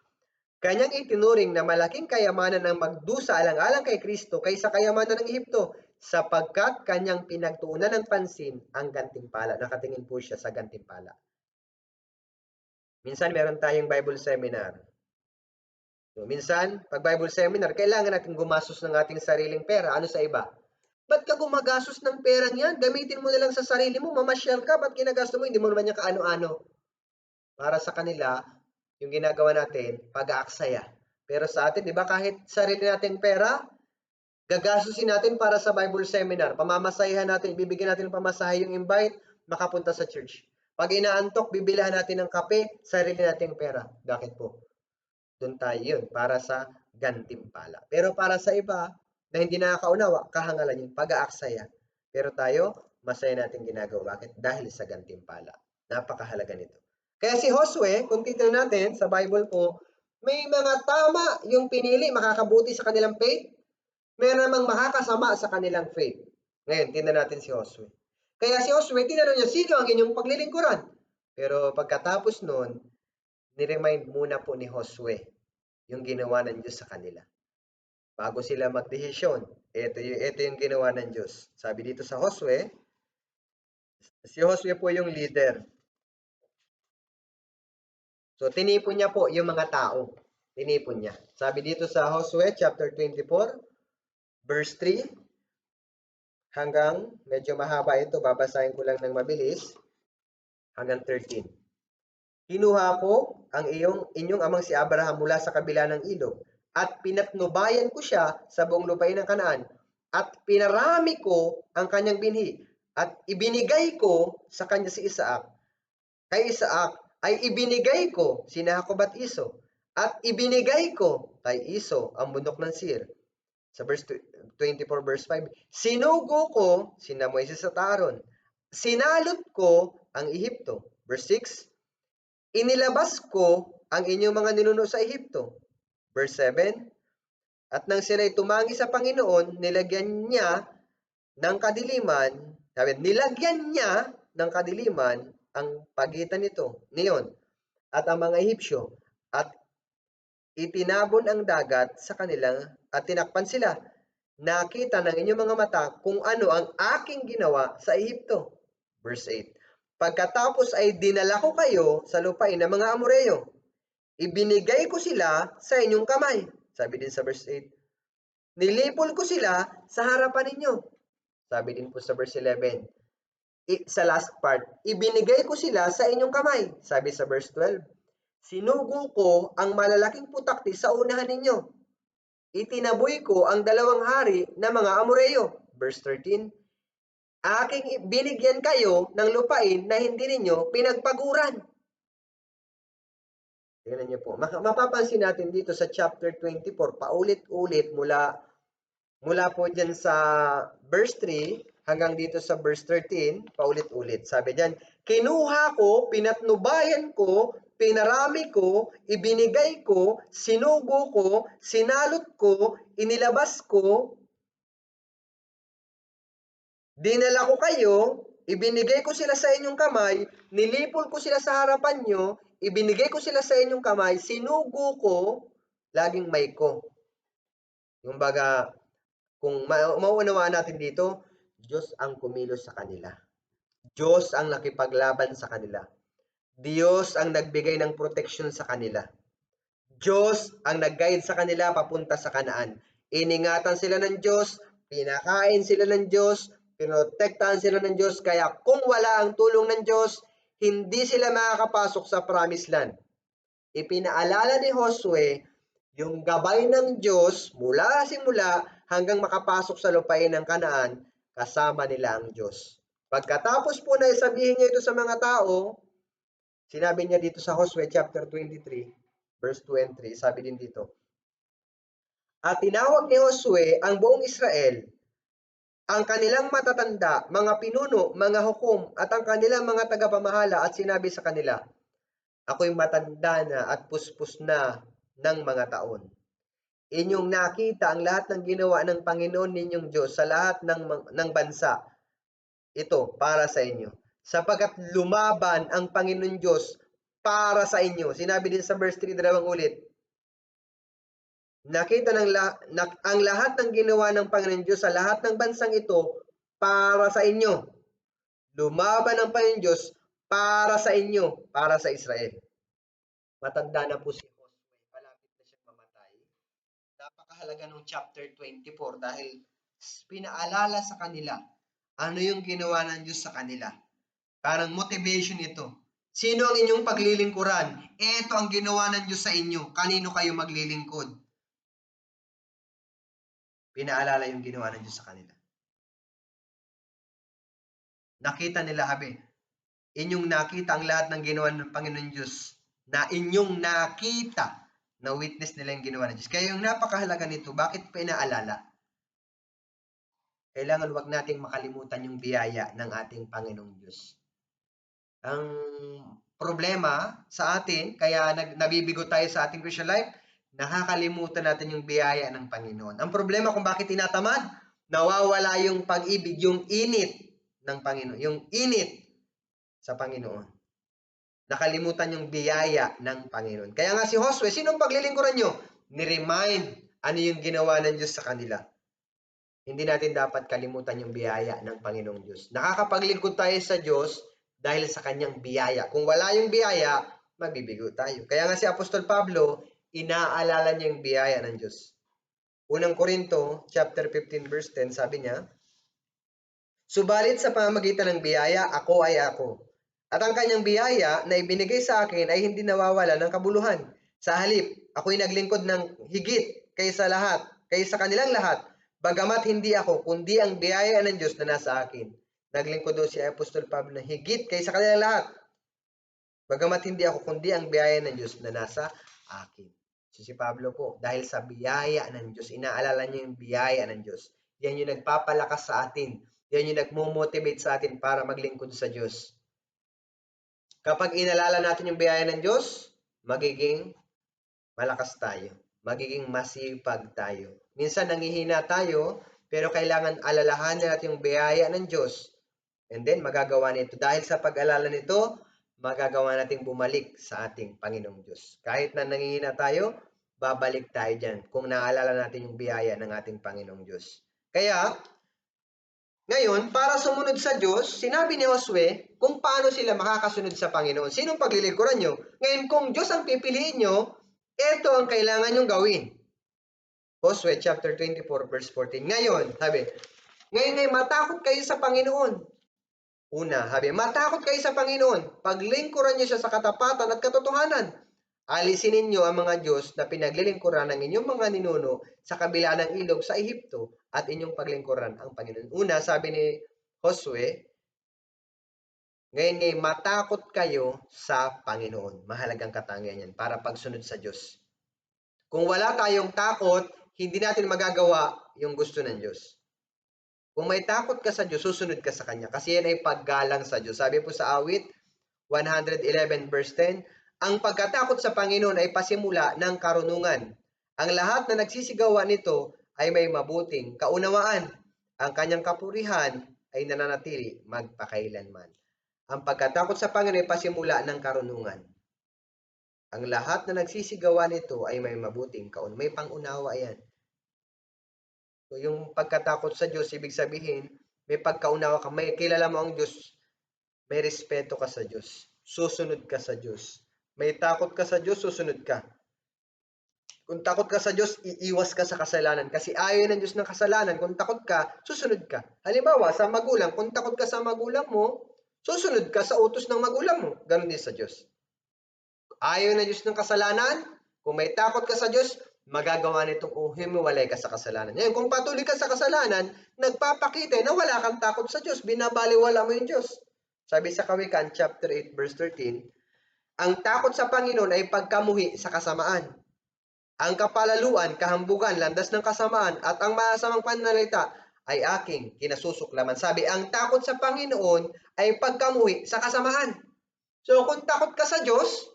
Kanyang itinuring na malaking kayamanan ang magdusa alang-alang kay Kristo kaysa kayamanan ng Ehipto sapagkat kanyang pinagtuunan ng pansin ang gantimpala. Nakatingin po siya sa gantimpala. Minsan meron tayong Bible seminar. So, minsan, pag Bible seminar, kailangan natin gumastos ng ating sariling pera. Ano sa iba? Ba't ka gumagastos ng perang yan? Gamitin mo na lang sa sarili mo, mamasyal ka, ba't ginagasto mo? Hindi mo naman niya kaano-ano. Para sa kanila, yung ginagawa natin, pag-aaksaya. Pero sa atin, di ba, kahit sarili nating pera, Gagastusin natin para sa Bible seminar, pamamasahehan natin, bibigyan natin ng pamasahe yung invite, makapunta sa church. Pag inaantok, bibilihan natin ng kape, sarili nating pera. Bakit po? Doon tayo yun, para sa gantimpala. Pero para sa iba, na hindi nakakaunawa, kahangalan yun, pag-aaksaya. Pero tayo, masaya natin ginagawa. Bakit? Dahil sa gantimpala. Napakahalaga nito. Kaya si Josue, kung titignan natin sa Bible po, may mga tama yung pinili, makakabuti sa kanilang faith, meron namang makakasama sa kanilang faith. Ngayon, tingnan natin si Josue. Kaya si Josue, tinanong niya, sino ang inyong paglilingkuran? Pero pagkatapos nun, niremind muna po ni Josue yung ginawa ng Diyos sa kanila. Bago sila magdesisyon, ito yung ginawa ng Diyos. Sabi dito sa Josue, si Josue po yung leader. So, tinipon niya po yung mga tao. Tinipon niya. Sabi dito sa Josue chapter 24, verse 3, hanggang, medyo mahaba ito, babasahin ko lang ng mabilis, hanggang 13. Kinuha ko ang inyong amang si Abraham mula sa kabila ng ilog, at pinatnubayan ko siya sa buong lupain ng Kanaan, at pinarami ko ang kanyang binhi, at ibinigay ko sa kanya si Isaac. Kay Isaac ay ibinigay ko si Jacob at Iso, at ibinigay ko kay Iso ang bundok ng Seir. Sa verse 24, verse 5, sinugo ko sina Moises at Aaron, sinalot ko ang Ehipto. Verse 6, inilabas ko ang inyong mga ninuno sa Ehipto. Verse 7, at nang sila'y tumangi sa Panginoon, nilagyan niya ng kadiliman ang pagitan niyon at ang mga Ehipsyo, at itinabon ang dagat sa kanilang at tinakpan sila. Nakita ng inyong mga mata kung ano ang aking ginawa sa Ehipto. Verse 8, pagkatapos ay dinala ko kayo sa lupain ng mga Amoreyo. Ibinigay ko sila sa inyong kamay. Sabi din sa verse 8, nilipol ko sila sa harapan ninyo. Sabi din po sa verse 11, sa last part, ibinigay ko sila sa inyong kamay. Sabi sa verse 12, sinugo ko ang malalaking putakti sa unahan ninyo. Itinaboy ko ang 2 hari na mga Amoreyo. Verse 13, aking binigyan kayo ng lupain na hindi ninyo pinagpaguran. Tingnan niyo po. Mapapansin natin dito sa chapter 24, paulit-ulit mula po dyan sa verse 3 hanggang dito sa verse 13, paulit-ulit. Sabi dyan, kinuha ko, pinatnubayan ko, pinarami ko, ibinigay ko, sinugo ko, sinalot ko, inilabas ko, dinala ko kayo, ibinigay ko sila sa inyong kamay, nilipol ko sila sa harapan nyo, ibinigay ko sila sa inyong kamay, sinugo ko, laging may ko. Yung baga, kung mauunawaan natin dito, Diyos ang kumilos sa kanila. Diyos ang nakipaglaban sa kanila. Diyos ang nagbigay ng proteksyon sa kanila. Diyos ang nag-guide sa kanila papunta sa Kanaan. Iningatan sila ng Diyos, pinakain sila ng Diyos, pinotektahan sila ng Diyos, kaya kung wala ang tulong ng Diyos, hindi sila makakapasok sa Promised Land. Ipinaalala ni Josue yung gabay ng Diyos mula simula hanggang makapasok sa lupain ng Kanaan, kasama nila ang Diyos. Pagkatapos po na isabihin niya ito sa mga tao, sinabi niya dito sa Josue chapter 23, verse 2 and 3, sabi din dito, at tinawag ni Josue ang buong Israel, ang kanilang matatanda, mga pinuno, mga hukom, at ang kanilang mga tagapamahala, at sinabi sa kanila, ako'y matanda na at puspos na ng mga taon. Inyong nakita ang lahat ng ginawa ng Panginoon ninyong Diyos sa lahat ng bansa. Ito para sa inyo. Sapagkat lumaban ang Panginoon Diyos para sa inyo. Sinabi din sa verse 3, dalawang ulit. Nakita ang lahat ng ginawa ng Panginoon Diyos sa lahat ng bansang ito para sa inyo. Lumaban ang Panginoon Diyos para sa inyo, para sa Israel. Matanda na po si Josue, palapit na siyang mamatay. Napakahalaga ng chapter 24 dahil pinaalala sa kanila ano yung ginawa ng Diyos sa kanila. Parang motivation ito. Sino ang inyong paglilingkuran? Ito ang ginawa ng Diyos sa inyo. Kanino kayo maglilingkod? pinaalala yung ginawa ng Diyos sa kanila. Nakita nila, habi, inyong nakita ang lahat ng ginawa ng Panginoon Diyos, na inyong nakita, na witness nila yung ginawa ng Diyos. Kaya yung napakahalaga nito, bakit pinaalala? Kailangan wag nating makalimutan yung biyaya ng ating Panginoong Diyos. Ang problema sa atin, kaya nabibigo tayo sa ating Christian life, nakakalimutan natin yung biyaya ng Panginoon. Ang problema kung bakit tinatamad, nawawala yung pag-ibig, yung init ng Panginoon, yung init sa Panginoon. Nakalimutan yung biyaya ng Panginoon. Kaya nga si Josue, sinong paglilingkuran nyo? Ni-remind ano yung ginawa ng Diyos sa kanila. Hindi natin dapat kalimutan yung biyaya ng Panginoong Diyos. Nakakapaglingkod tayo sa Diyos dahil sa kanyang biyaya. Kung wala yung biyaya, mabibigo tayo. Kaya nga si Apostol Pablo, inaalala niya yung biyaya ng Diyos. Unang Korinto, chapter 15, verse 10, sabi niya, subalit sa pamamagitan ng biyaya, ako ay ako. At ang kanyang biyaya na ibinigay sa akin ay hindi nawawala ng kabuluhan. Sa halip, ako'y naglingkod ng higit kaysa kanilang lahat. Bagamat hindi ako, kundi ang biyaya ng Diyos na nasa akin. Naglingkod daw si Apostol Pablo na higit kaysa kanilang lahat. Bagamat hindi ako, kundi ang biyaya ng Diyos na nasa akin. So si Pablo po, dahil sa biyaya ng Diyos, inaalala niya yung biyaya ng Diyos. Yan yung nagpapalakas sa atin. Yan yung nagmo-motivate sa atin para maglingkod sa Diyos. Kapag inalala natin yung biyaya ng Diyos, magiging malakas tayo. Magiging masipag tayo. Minsan nangihina tayo, pero kailangan alalahanin natin yung biyaya ng Diyos. And then, magagawa nito. Dahil sa pag-alala nito, magagawa nating bumalik sa ating Panginoong Diyos. Kahit na nangihina tayo, babalik tayo dyan kung naalala natin yung biyaya ng ating Panginoong Diyos. Kaya, ngayon, para sumunod sa Diyos, sinabi ni Josue kung paano sila makakasunod sa Panginoon. Sinong paglilingkuran nyo? Ngayon, kung Diyos ang pipiliin nyo, ito ang kailangan nyong gawin. Josue chapter 24 verse 14. Ngayon, sabi, ngayon matakot kayo sa Panginoon. Una, sabi, matakot kayo sa Panginoon. Paglingkuran nyo siya sa katapatan at katotohanan. Alisin ninyo ang mga Diyos na pinaglilingkuran ng inyong mga ninuno sa kabila ng ilog sa Ehipto at inyong paglingkuran ang Panginoon. Una, sabi ni Josue, ngayon matakot kayo sa Panginoon. Mahalagang katangian yan para pagsunod sa Diyos. Kung wala tayong takot, hindi natin magagawa yung gusto ng Diyos. Kung may takot ka sa Diyos, susunod ka sa Kanya. Kasi yan ay paggalang sa Diyos. Sabi po sa awit 111 verse 10, ang pagkatakot sa Panginoon ay pasimula ng karunungan. Ang lahat na nagsisigawan nito ay may mabuting kaunawaan. Ang kanyang kapurihan ay nananatili magpakailanman. Ang pagkatakot sa Panginoon ay pasimula ng karunungan. Ang lahat na nagsisigawan nito ay may mabuting kaunawaan. May pangunawa yan. So, yung pagkatakot sa Diyos, ibig sabihin, may pagkaunawa ka, may kilala mo ang Diyos, may respeto ka sa Diyos, susunod ka sa Diyos. May takot ka sa Diyos, susunod ka. Kung takot ka sa Diyos, iiwas ka sa kasalanan. Kasi ayaw ng Diyos ng kasalanan. Kung takot ka, susunod ka. Halimbawa, sa magulang, kung takot ka sa magulang mo, susunod ka sa utos ng magulang mo. Ganon din sa Diyos. Ayaw ng Diyos ng kasalanan, kung may takot ka sa Diyos, magagawa nitong humiwalay ka sa kasalanan. Ngayon, kung patuloy ka sa kasalanan, nagpapakita na wala kang takot sa Diyos. Binabaliwala mo yung Diyos. Sabi sa Kawikaan, chapter 8, verse 13, ang takot sa Panginoon ay pagkamuhi sa kasamaan. Ang kapalaluan, kahambugan, landas ng kasamaan, at ang masamang pananalita ay aking kinasusuklaman. Sabi, ang takot sa Panginoon ay pagkamuhi sa kasamaan. So, kung takot ka sa Diyos,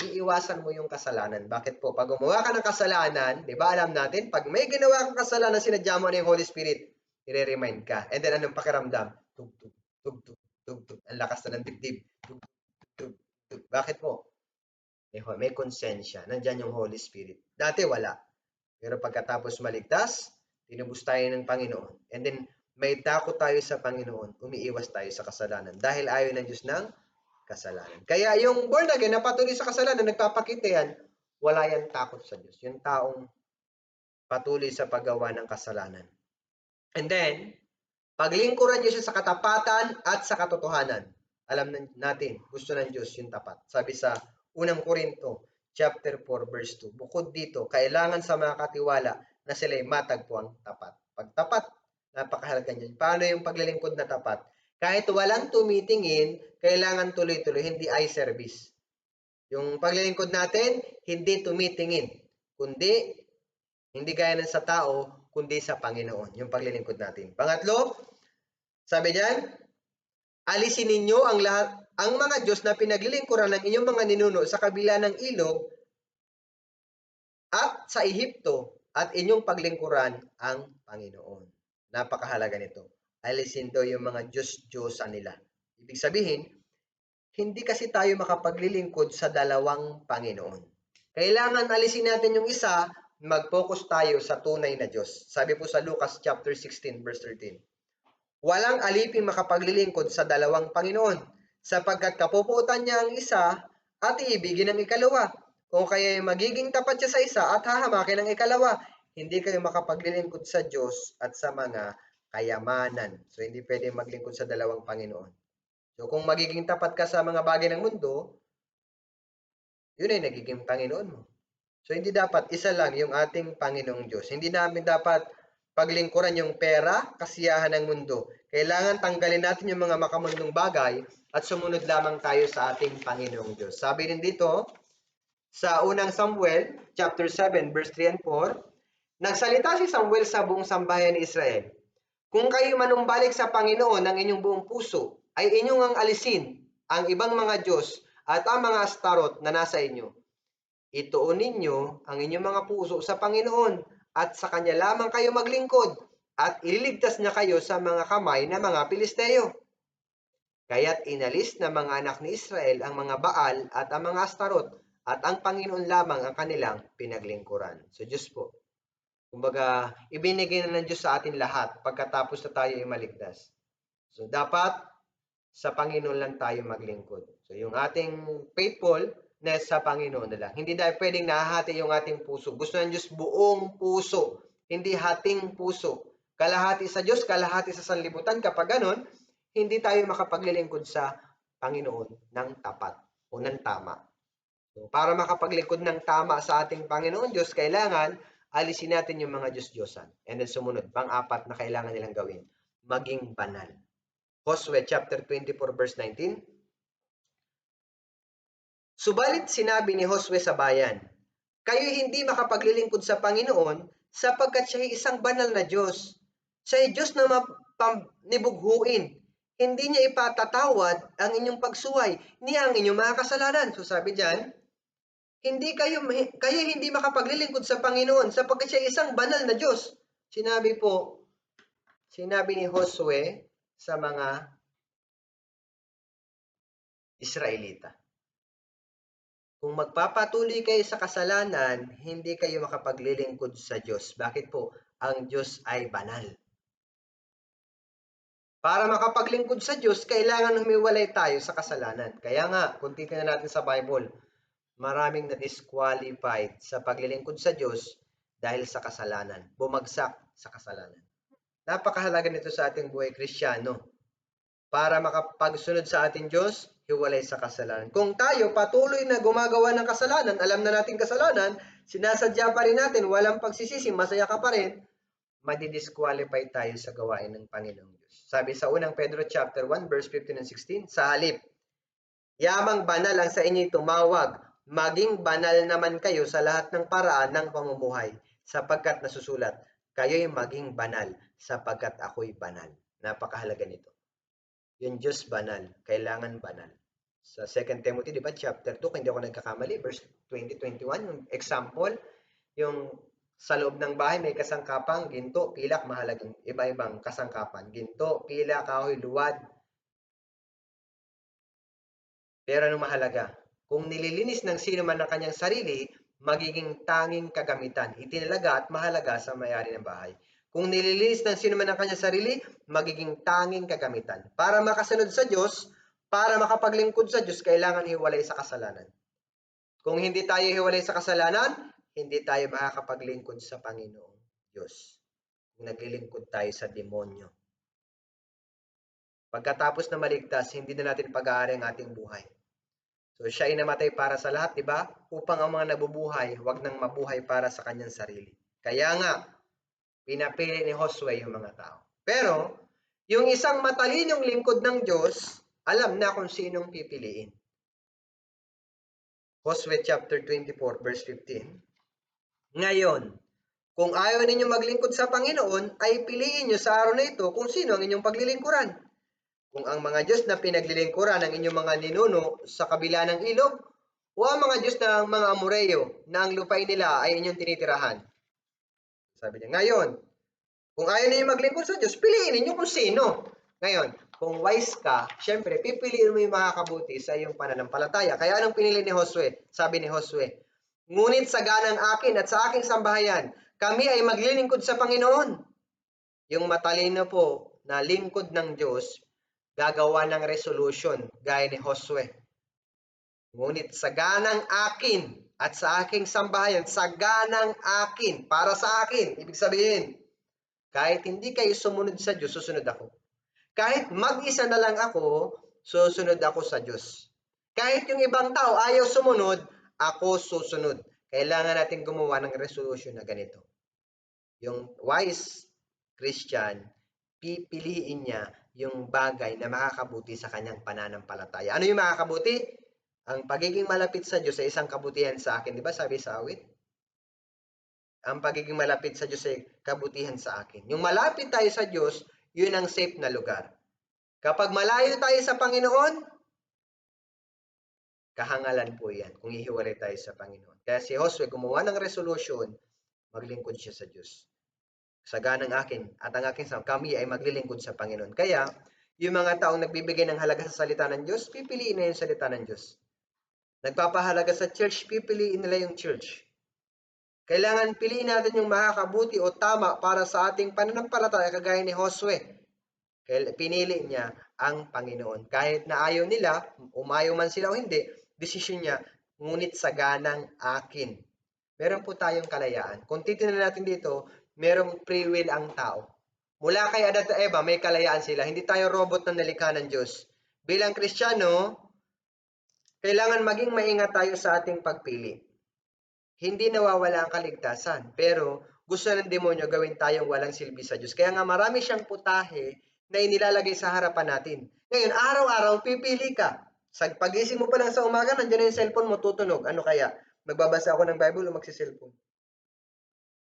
iiwasan mo yung kasalanan. Bakit po? Pag gumawa ka ng kasalanan, di ba alam natin, pag may ginawa kang kasalanan, sinadya mo na yung Holy Spirit, i-remind ka. And then, anong pakiramdam? Tug-tug, tug-tug, tug-tug. Ang lakas na ng dibdib. Tug-tug. Bakit po? May konsensya. Nandyan yung Holy Spirit. Dati wala. Pero pagkatapos maligtas, tinubos tayo ng Panginoon. And then, may takot tayo sa Panginoon. Umiiwas tayo sa kasalanan. Dahil ayaw ng Diyos ng kasalanan. Kaya yung born again na patuloy sa kasalanan, nagpapakita yan, wala yan takot sa Diyos. Yung taong patuloy sa paggawa ng kasalanan. And then, paglingkuran niyo siya sa katapatan at sa katotohanan. Alam natin, gusto ng Diyos yung tapat. Sabi sa unang Korinto, chapter 4, verse 2. Bukod dito, kailangan sa mga katiwala na sila'y matagpuang tapat. Pag tapat, napakahalaga niyan. Paano yung paglilingkod na tapat? Kahit walang tumitingin, kailangan tuloy-tuloy, hindi eye service. Yung paglilingkod natin, hindi tumitingin, kundi hindi gaya ng sa tao, kundi sa Panginoon, yung paglilingkod natin. Pangatlo, sabi diyan, alisin ninyo ang mga Diyos na pinaglilingkuran ng inyong mga ninuno sa kabila ng ilog at sa Ehipto at inyong paglingkuran ang Panginoon. Napakahalaga nito. Alisin daw yung mga Diyos-Diyosan nila. Ibig sabihin, hindi kasi tayo makapaglilingkod sa dalawang Panginoon. Kailangan alisin natin yung isa, mag-focus tayo sa tunay na Diyos. Sabi po sa Lucas chapter 16 verse 13. Walang aliping makapaglilingkod sa dalawang Panginoon, sapagkat kapupuotan niya ang isa at iibigin ang ikalawa. O kaya magiging tapat siya sa isa at hahamakin ang ikalawa. Hindi kayo makapaglilingkod sa Diyos at sa mga kayamanan. So, hindi pwedeng maglingkod sa dalawang Panginoon. So, kung magiging tapat ka sa mga bagay ng mundo, yun ay nagiging Panginoon mo. So, hindi dapat isa lang yung ating Panginoong Diyos. Hindi namin dapat paglingkuran yung pera, kasiyahan ng mundo. Kailangan tanggalin natin yung mga makamundong bagay at sumunod lamang tayo sa ating Panginoong Diyos. Sabi din dito, sa unang Samuel, chapter 7, verse 3 and 4, nagsalita si Samuel sa buong sambahayan ni Israel. Kung kayo manumbalik sa Panginoon ng inyong buong puso, ay inyong ang alisin ang ibang mga Diyos at ang mga astarot na nasa inyo. Ituon ninyo ang inyong mga puso sa Panginoon at sa Kanya lamang kayo maglingkod at ililigtas niya kayo sa mga kamay ng mga Pilisteo. Kaya't inalis ng mga anak ni Israel ang mga Baal at ang mga astarot at ang Panginoon lamang ang kanilang pinaglingkuran. So Diyos po, kumbaga, ibinigay na ng Diyos sa atin lahat pagkatapos na tayo ay maligtas. So, dapat sa Panginoon lang tayo maglingkod. So, yung ating faithfulness sa Panginoon na lang. Hindi dahil pwedeng nahahati yung ating puso. Gusto ng Diyos buong puso, hindi hating puso. Kalahati sa Diyos, kalahati sa sanlibutan. Kapag ganun, hindi tayo makapaglilingkod sa Panginoon ng tapat o ng tama. So, para makapaglingkod ng tama sa ating Panginoon Diyos, kailangan alisin natin yung mga Diyos-Diyosan. And then sumunod, pang-apat na kailangan nilang gawin, maging banal. Josue chapter 24 verse 19. Subalit sinabi ni Josue sa bayan, kayo hindi makapaglilingkod sa Panginoon sapagkat siya ay isang banal na Diyos. Siya ay Diyos na nibughuin. Hindi niya ipatatawad ang inyong pagsuway, niya ang inyong mga kasalanan. So sabi diyan, kayo hindi makapaglilingkod sa Panginoon sapagkat siya isang banal na Diyos. Sinabi ni Josue sa mga Israelita. Kung magpapatuloy kayo sa kasalanan, hindi kayo makapaglilingkod sa Diyos. Bakit po? Ang Diyos ay banal. Para makapaglingkod sa Diyos, kailangan humiwalay tayo sa kasalanan. Kaya nga, kung titingnan natin sa Bible, maraming na-disqualified sa paglilingkod sa Diyos dahil sa kasalanan, bumagsak sa kasalanan. Napakahalaga nito sa ating buhay Kristiyano. Para makapagsunod sa ating Diyos, hiwalay sa kasalanan. Kung tayo patuloy na gumagawa ng kasalanan, alam na natin kasalanan, sinasadya pa rin natin, walang pagsisisi, masaya ka pa rin, madidisqualify tayo sa gawain ng Panginoong Diyos. Sabi sa unang Pedro chapter 1 verse 15 and 16, sa halip, yamang banal ang sa inyo'y tumawag, maging banal naman kayo sa lahat ng paraan ng pamumuhay, sapagkat nasusulat, kayo'y maging banal, sapagkat ako'y banal. Napakahalaga nito. Yung Diyos banal, kailangan banal. Sa 2 Timothy, di ba, chapter 2, kung hindi ako nagkakamali, verse 20-21, yung example, yung sa loob ng bahay may kasangkapang, ginto, pilak, mahalagang iba-ibang kasangkapan. Ginto, pilak, kahoy, luwad. Pero anong mahalaga? Kung nililinis ng sino man ang kanyang sarili, magiging tanging kagamitan, itinalaga at mahalaga sa may-ari ng bahay. Kung nililinis ng sino man ang kanyang sarili, magiging tanging kagamitan. Para makasunod sa Diyos, para makapaglingkod sa Diyos, kailangan hiwalay sa kasalanan. Kung hindi tayo hiwalay sa kasalanan, hindi tayo makakapaglingkod sa Panginoong Diyos. Kung naglilingkod tayo sa demonyo. Pagkatapos na maligtas, hindi na natin pag-aari ang ating buhay. So siya ay namatay para sa lahat, di ba? Upang ang mga nabubuhay, wag nang mabuhay para sa kanyang sarili. Kaya nga, Pinapili ni Josue yung mga tao. Pero, yung isang matalinong lingkod ng Diyos, alam na kung sinong pipiliin. Josue chapter 24 verse 15. Ngayon, kung ayaw ninyo maglingkod sa Panginoon, ay piliin nyo sa araw na ito kung sino ang inyong paglilingkuran. Kung ang mga Diyos na pinaglilingkuran ng inyong mga ninuno sa kabila ng ilog, o ang mga Diyos ng mga Amoreo na ang lupain nila ay inyong tinitirahan. Sabi niya, ngayon, kung ayaw ninyo maglingkod sa Diyos, piliin ninyo kung sino. Ngayon, kung wise ka, syempre, pipiliin mo yung makakabuti sa iyong pananampalataya. Kaya anong pinili ni Josue? Sabi ni Josue, ngunit sa ganang akin at sa aking sambahayan, kami ay maglilingkod sa Panginoon. Yung matalino po na lingkod ng Diyos, gagawa ng resolution gaya ni Josue. Ngunit sa ganang akin at sa aking sambahayan, sa ganang akin, para sa akin, ibig sabihin, kahit hindi kayo sumunod sa Diyos, susunod ako. Kahit mag-isa na lang ako, susunod ako sa Diyos. Kahit yung ibang tao ayaw sumunod, ako susunod. Kailangan natin gumawa ng resolution na ganito. Yung wise Christian, pipiliin niya yung bagay na makakabuti sa kanyang pananampalataya. Ano yung makakabuti? Ang pagiging malapit sa Diyos ay isang kabutihan sa akin. Di ba sabi sa awit? Ang pagiging malapit sa Diyos ay kabutihan sa akin. Yung malapit tayo sa Diyos, yun ang safe na lugar. Kapag malayo tayo sa Panginoon, kahangalan po yan kung ihiwalay tayo sa Panginoon. Kaya si Josue gumawa ng resolution, maglingkod siya sa Diyos. Sa ganang akin at ang aking sama, kami ay maglilingkod sa Panginoon. Kaya, yung mga taong nagbibigay ng halaga sa salita ng Diyos, pipiliin na yung salita ng Diyos. Nagpapahalaga sa church, pipiliin nila yung church. Kailangan piliin natin yung makakabuti o tama para sa ating pananampalataya kagaya ni Josue. Pinili niya ang Panginoon. Kahit na ayaw nila, umayaw man sila o hindi, desisyon niya, ngunit sa ganang akin. Meron po tayong kalayaan. Kung titignan natin dito, merong free will ang tao. Mula kay Adan at Eva, may kalayaan sila. Hindi tayo robot na nalikha ng Diyos. Bilang Kristiyano, kailangan maging maingat tayo sa ating pagpili. Hindi nawawala ang kaligtasan, pero gusto ng demonyo gawin tayong walang silbi sa Diyos. Kaya nga marami siyang putahe na inilalagay sa harapan natin. Ngayon, araw-araw, pipili ka. Sa pagising mo pa lang sa umaga, nandiyan na yung cellphone mo, tutunog. Ano kaya? Magbabasa ako ng Bible o magsiselfone?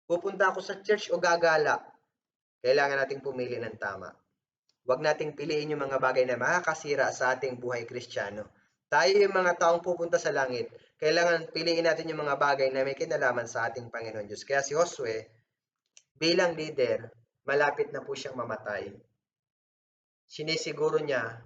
Pupunta ako sa church o gagala? Kailangan nating pumili ng tama. Huwag nating piliin yung mga bagay na makakasira sa ating buhay Kristiyano. Tayo yung mga taong pupunta sa langit, kailangan piliin natin yung mga bagay na may kinalaman sa ating Panginoon Diyos. Kaya si Josue, bilang leader, malapit na po siyang mamatay. Sinisiguro niya,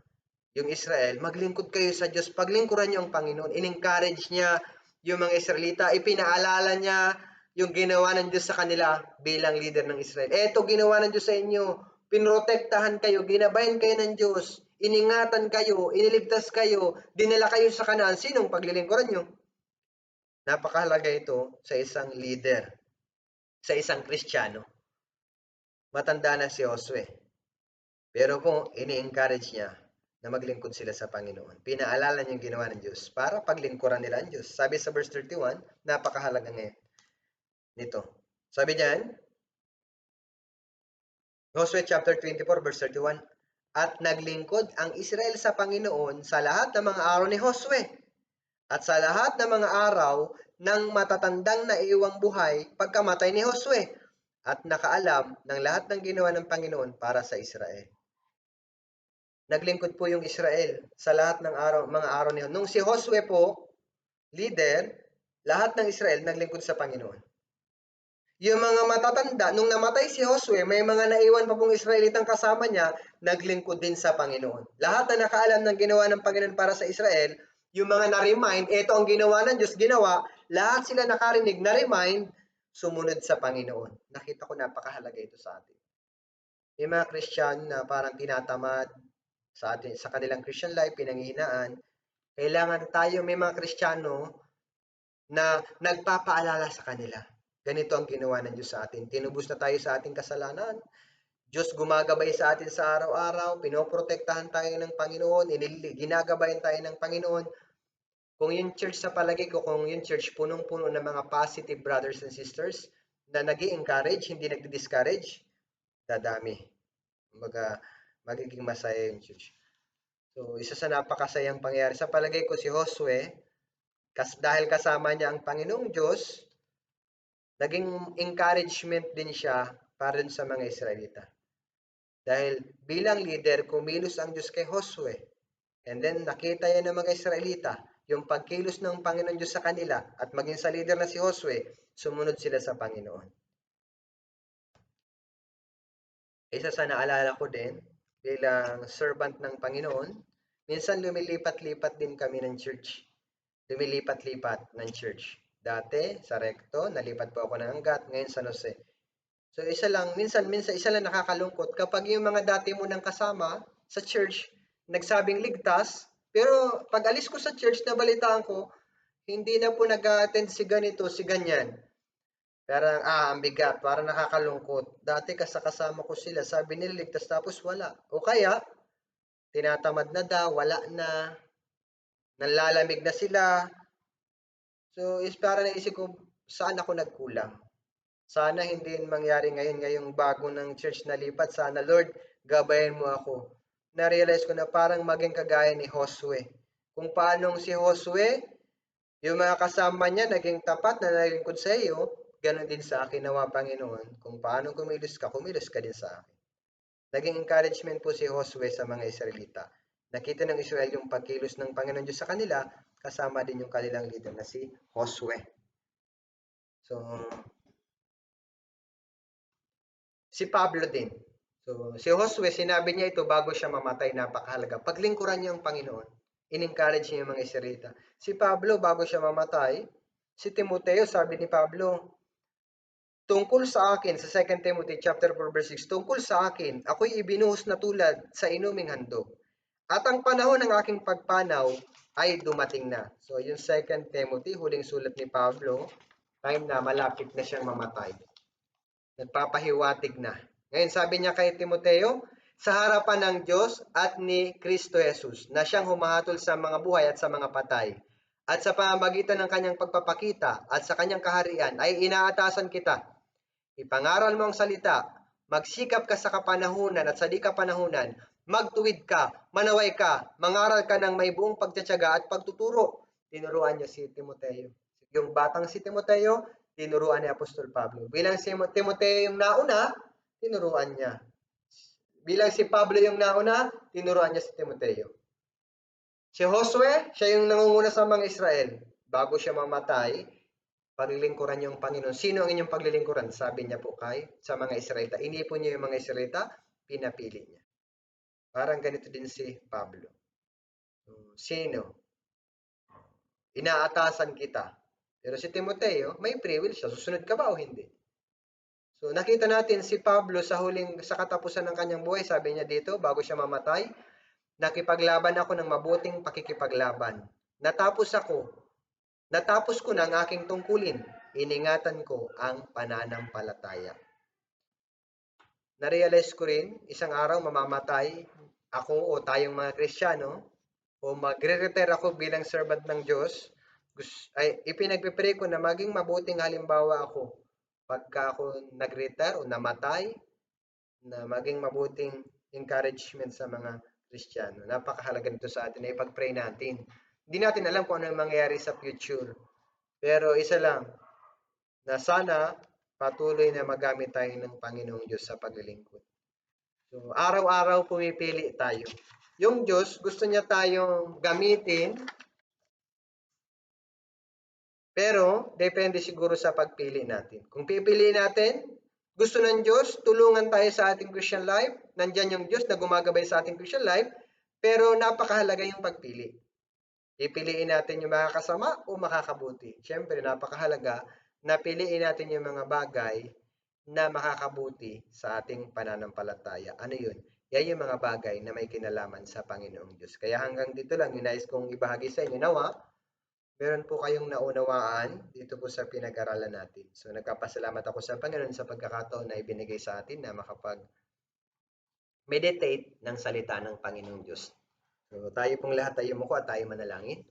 yung Israel, maglingkod kayo sa Diyos, paglingkuran niyo ang Panginoon. In-encourage niya yung mga Israelita, ipinaalala niya yung ginawa ng Diyos sa kanila bilang leader ng Israel. Eto, ginawa ng Diyos sa inyo, pinrotektahan kayo, ginabayan kayo ng Diyos, iningatan kayo, iniligtas kayo, dinala kayo sa Kanaan. Sinong paglilingkuran nyo? Napakahalaga ito sa isang leader, sa isang Kristiyano. Matanda na si Josue. Pero kung ini-encourage niya na maglingkod sila sa Panginoon, pinaalala niya yung ginawa ng Diyos para paglingkuran nila ang Diyos. Sabi sa verse 31, napakahalaga ngayon nito. Sabi diyan, Joshua chapter 24 verse 31, at naglingkod ang Israel sa Panginoon sa lahat ng mga araw ni Josue at sa lahat ng mga araw ng matatandang naiiwang buhay pagkamatay ni Josue at nakaalam ng lahat ng ginawa ng Panginoon para sa Israel. Naglingkod po yung Israel sa lahat ng mga araw ni Josue. Nung si Josue po, leader, lahat ng Israel naglingkod sa Panginoon. Yung mga matatanda, nung namatay si Josue, may mga naiwan pa pong Israelitang kasama niya, naglingkod din sa Panginoon. Lahat na nakaalam ng ginawa ng Panginoon para sa Israel, yung mga na-remind, ito ang ginawa ng Diyos, ginawa, lahat sila nakarinig, na-remind, sumunod sa Panginoon. Nakita ko napakahalaga ito sa atin. May mga Christian na parang tinatamad sa kanilang Christian life, pinanghihinaan. Kailangan tayo, may mga Kristiyano na nagpapaalala sa kanila. Ganito ang ginawa ng Diyos sa atin. Tinubos na tayo sa ating kasalanan. Diyos gumagabay sa atin sa araw-araw. Pinoprotektahan tayo ng Panginoon. Ginagabayan tayo ng Panginoon. Kung yung church sa palagay ko, kung yung church punong-puno ng mga positive brothers and sisters, na nag-i-encourage, hindi nagdi-discourage, dadami. Kumbaga, magiging masaya yung church. So, isa sa napakasayang pangyayari. Sa palagay ko si Josue, dahil kasama niya ang Panginoong Diyos, naging encouragement din siya para sa mga Israelita. Dahil bilang leader, kumilos ang Diyos kay Josue. And then nakita yan ng mga Israelita, yung pagkilos ng Panginoon Diyos sa kanila at maging sa leader na si Josue, sumunod sila sa Panginoon. Isa sa naalala ko din, bilang servant ng Panginoon, minsan lumilipat-lipat din kami ng church. Lumilipat-lipat ng church. Dati, sa Recto, nalipat po ako ng Angat, ngayon San Jose. So isa lang, minsan isa lang nakakalungkot kapag yung mga dati mo nang kasama sa church, nagsabing ligtas, pero pag alis ko sa church, nabalitaan ko, hindi na po nag-attend si ganito, si ganyan. Parang, ang bigat, parang nakakalungkot. Dati kasama ko sila, sabi nila ligtas tapos wala. O kaya, tinatamad na daw, wala na, nanlalamig na sila. So, is parang naisip ko, saan ako nagkulang? Sana hindi mangyari ngayon, ngayong bago ng church na lipat. Sana, Lord, gabayan mo ako. Na-realize ko na parang maging kagaya ni Josue. Kung paanong si Josue, yung mga kasama niya naging tapat na nalingkod sa iyo, ganun din sa akin nawa, Panginoon. Kung paano kumilos ka din sa akin. Naging encouragement po si Josue sa mga Israelita. Nakita ng Israel yung pagkilos ng Panginoon Diyos sa kanila, kasama din yung kanilang leader na si Josue. So, si Pablo din. So, si Josue, sinabi niya ito bago siya mamatay, napakahalaga. Paglingkuran niya ang Panginoon, in-encourage niya yung mga Israelita. Si Pablo, bago siya mamatay, si Timoteo, sabi ni Pablo, tungkol sa akin, sa 2 Timothy chapter 4 verse 6, tungkol sa akin, ako'y ibinuhos na tulad sa inuming handog. At ang panahon ng aking pagpanaw ay dumating na. So, yung 2 Timothy, huling sulat ni Pablo, time na malapit na siyang mamatay. Nagpapahiwatig na. Ngayon, sabi niya kay Timoteo, sa harapan ng Diyos at ni Kristo Jesus, na siyang humahatol sa mga buhay at sa mga patay. At sa pamamagitan ng kanyang pagpapakita at sa kanyang kaharian ay inaatasan kita. Ipangaral mo ang salita, magsikap ka sa kapanahunan at sa di kapanahunan, magtuwid ka, manaway ka, mangaral ka ng may buong pagtsatsaga at pagtuturo. Tinuruan niya si Timoteo. Yung batang si Timoteo, tinuruan ni Apostol Pablo. Bilang si Timoteo yung nauna, tinuruan niya. Bilang si Pablo yung nauna, tinuruan niya si Timoteo. Si Josue, siya yung nangunguna sa mga Israel. Bago siya mamatay, paglilingkuran niyo ang Panginoon. Sino ang inyong paglilingkuran? Sabi niya po sa mga Israelita. Inipon niya yung mga Israelita, pinapili niya. Parang ganito din si Pablo. Sino? Inaatasan kita. Pero si Timoteo, may free will siya. Susunod ka ba o hindi? So nakita natin si Pablo sa katapusan ng kanyang buhay, sabi niya dito, bago siya mamatay, nakipaglaban ako ng mabuting pakikipaglaban. Natapos ko na ang aking tungkulin. Iningatan ko ang pananampalataya. Na-realize ko rin, isang araw mamamatay ako o tayong mga Kristiyano o magre-retire ako bilang servant ng Diyos. Ipinagpipray ko na maging mabuting halimbawa ako pagka ako nag-retire o namatay, na maging mabuting encouragement sa mga Kristiyano. Napakahalaga nito sa atin na ipag-pray natin. Hindi natin alam kung ano yung mangyayari sa future. Pero isa lang, na sana patuloy na magamit tayo ng Panginoong Diyos sa paglilingkod. So, araw-araw pumipili tayo. Yung Diyos, gusto niya tayong gamitin, pero depende siguro sa pagpili natin. Kung pipiliin natin, gusto ng Diyos, tulungan tayo sa ating Christian life. Nandyan yung Diyos na gumagabay sa ating Christian life, pero napakahalaga yung pagpili. Pipiliin natin yung makakasama o makakabuti. Siyempre, napakahalaga na piliin natin yung mga bagay na makakabuti sa ating pananampalataya. Ano yun? Yan yung mga bagay na may kinalaman sa Panginoong Diyos. Kaya hanggang dito lang, yung nais kong ibahagi sa inyo. Nawa, meron po kayong naunawaan dito po sa pinag-aralan natin. So nagpapasalamat ako sa Panginoon sa pagkakataon na ibinigay sa atin na makapag-meditate ng salita ng Panginoong Diyos. So tayo pong lahat ay yumuko at tayo manalangin.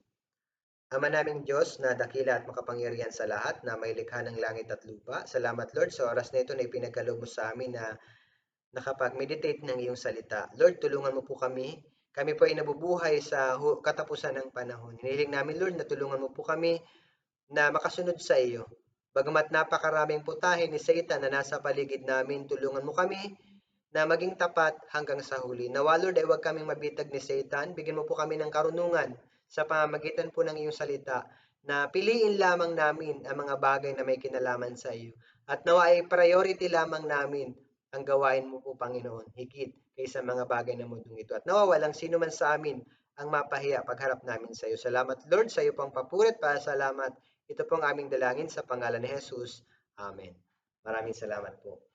Ama naming Diyos na dakila at makapangyarihan sa lahat na may likha ng langit at lupa. Salamat Lord sa oras na ito na ipinagkaloob mo sa amin na nakapag-meditate ng iyong salita. Lord, tulungan mo po kami. Kami po ay nabubuhay sa katapusan ng panahon. Hinihiling namin Lord na tulungan mo po kami na makasunod sa iyo. Bagamat napakaraming putahe ni Satan na nasa paligid namin, tulungan mo kami na maging tapat hanggang sa huli. Nawa Lord ay huwag kaming mabitag ni Satan. Bigyan mo po kami ng karunungan sa pamamagitan po ng iyong salita na piliin lamang namin ang mga bagay na may kinalaman sa iyo. At nawa ay priority lamang namin ang gawain mo po, Panginoon, higit kaysa mga bagay na mundong ito. At nawa walang sino man sa amin ang mapahiya pagharap namin sa iyo. Salamat Lord sa iyo pong papurit para salamat. Ito pong aming dalangin sa pangalan ni Jesus. Amen. Maraming salamat po.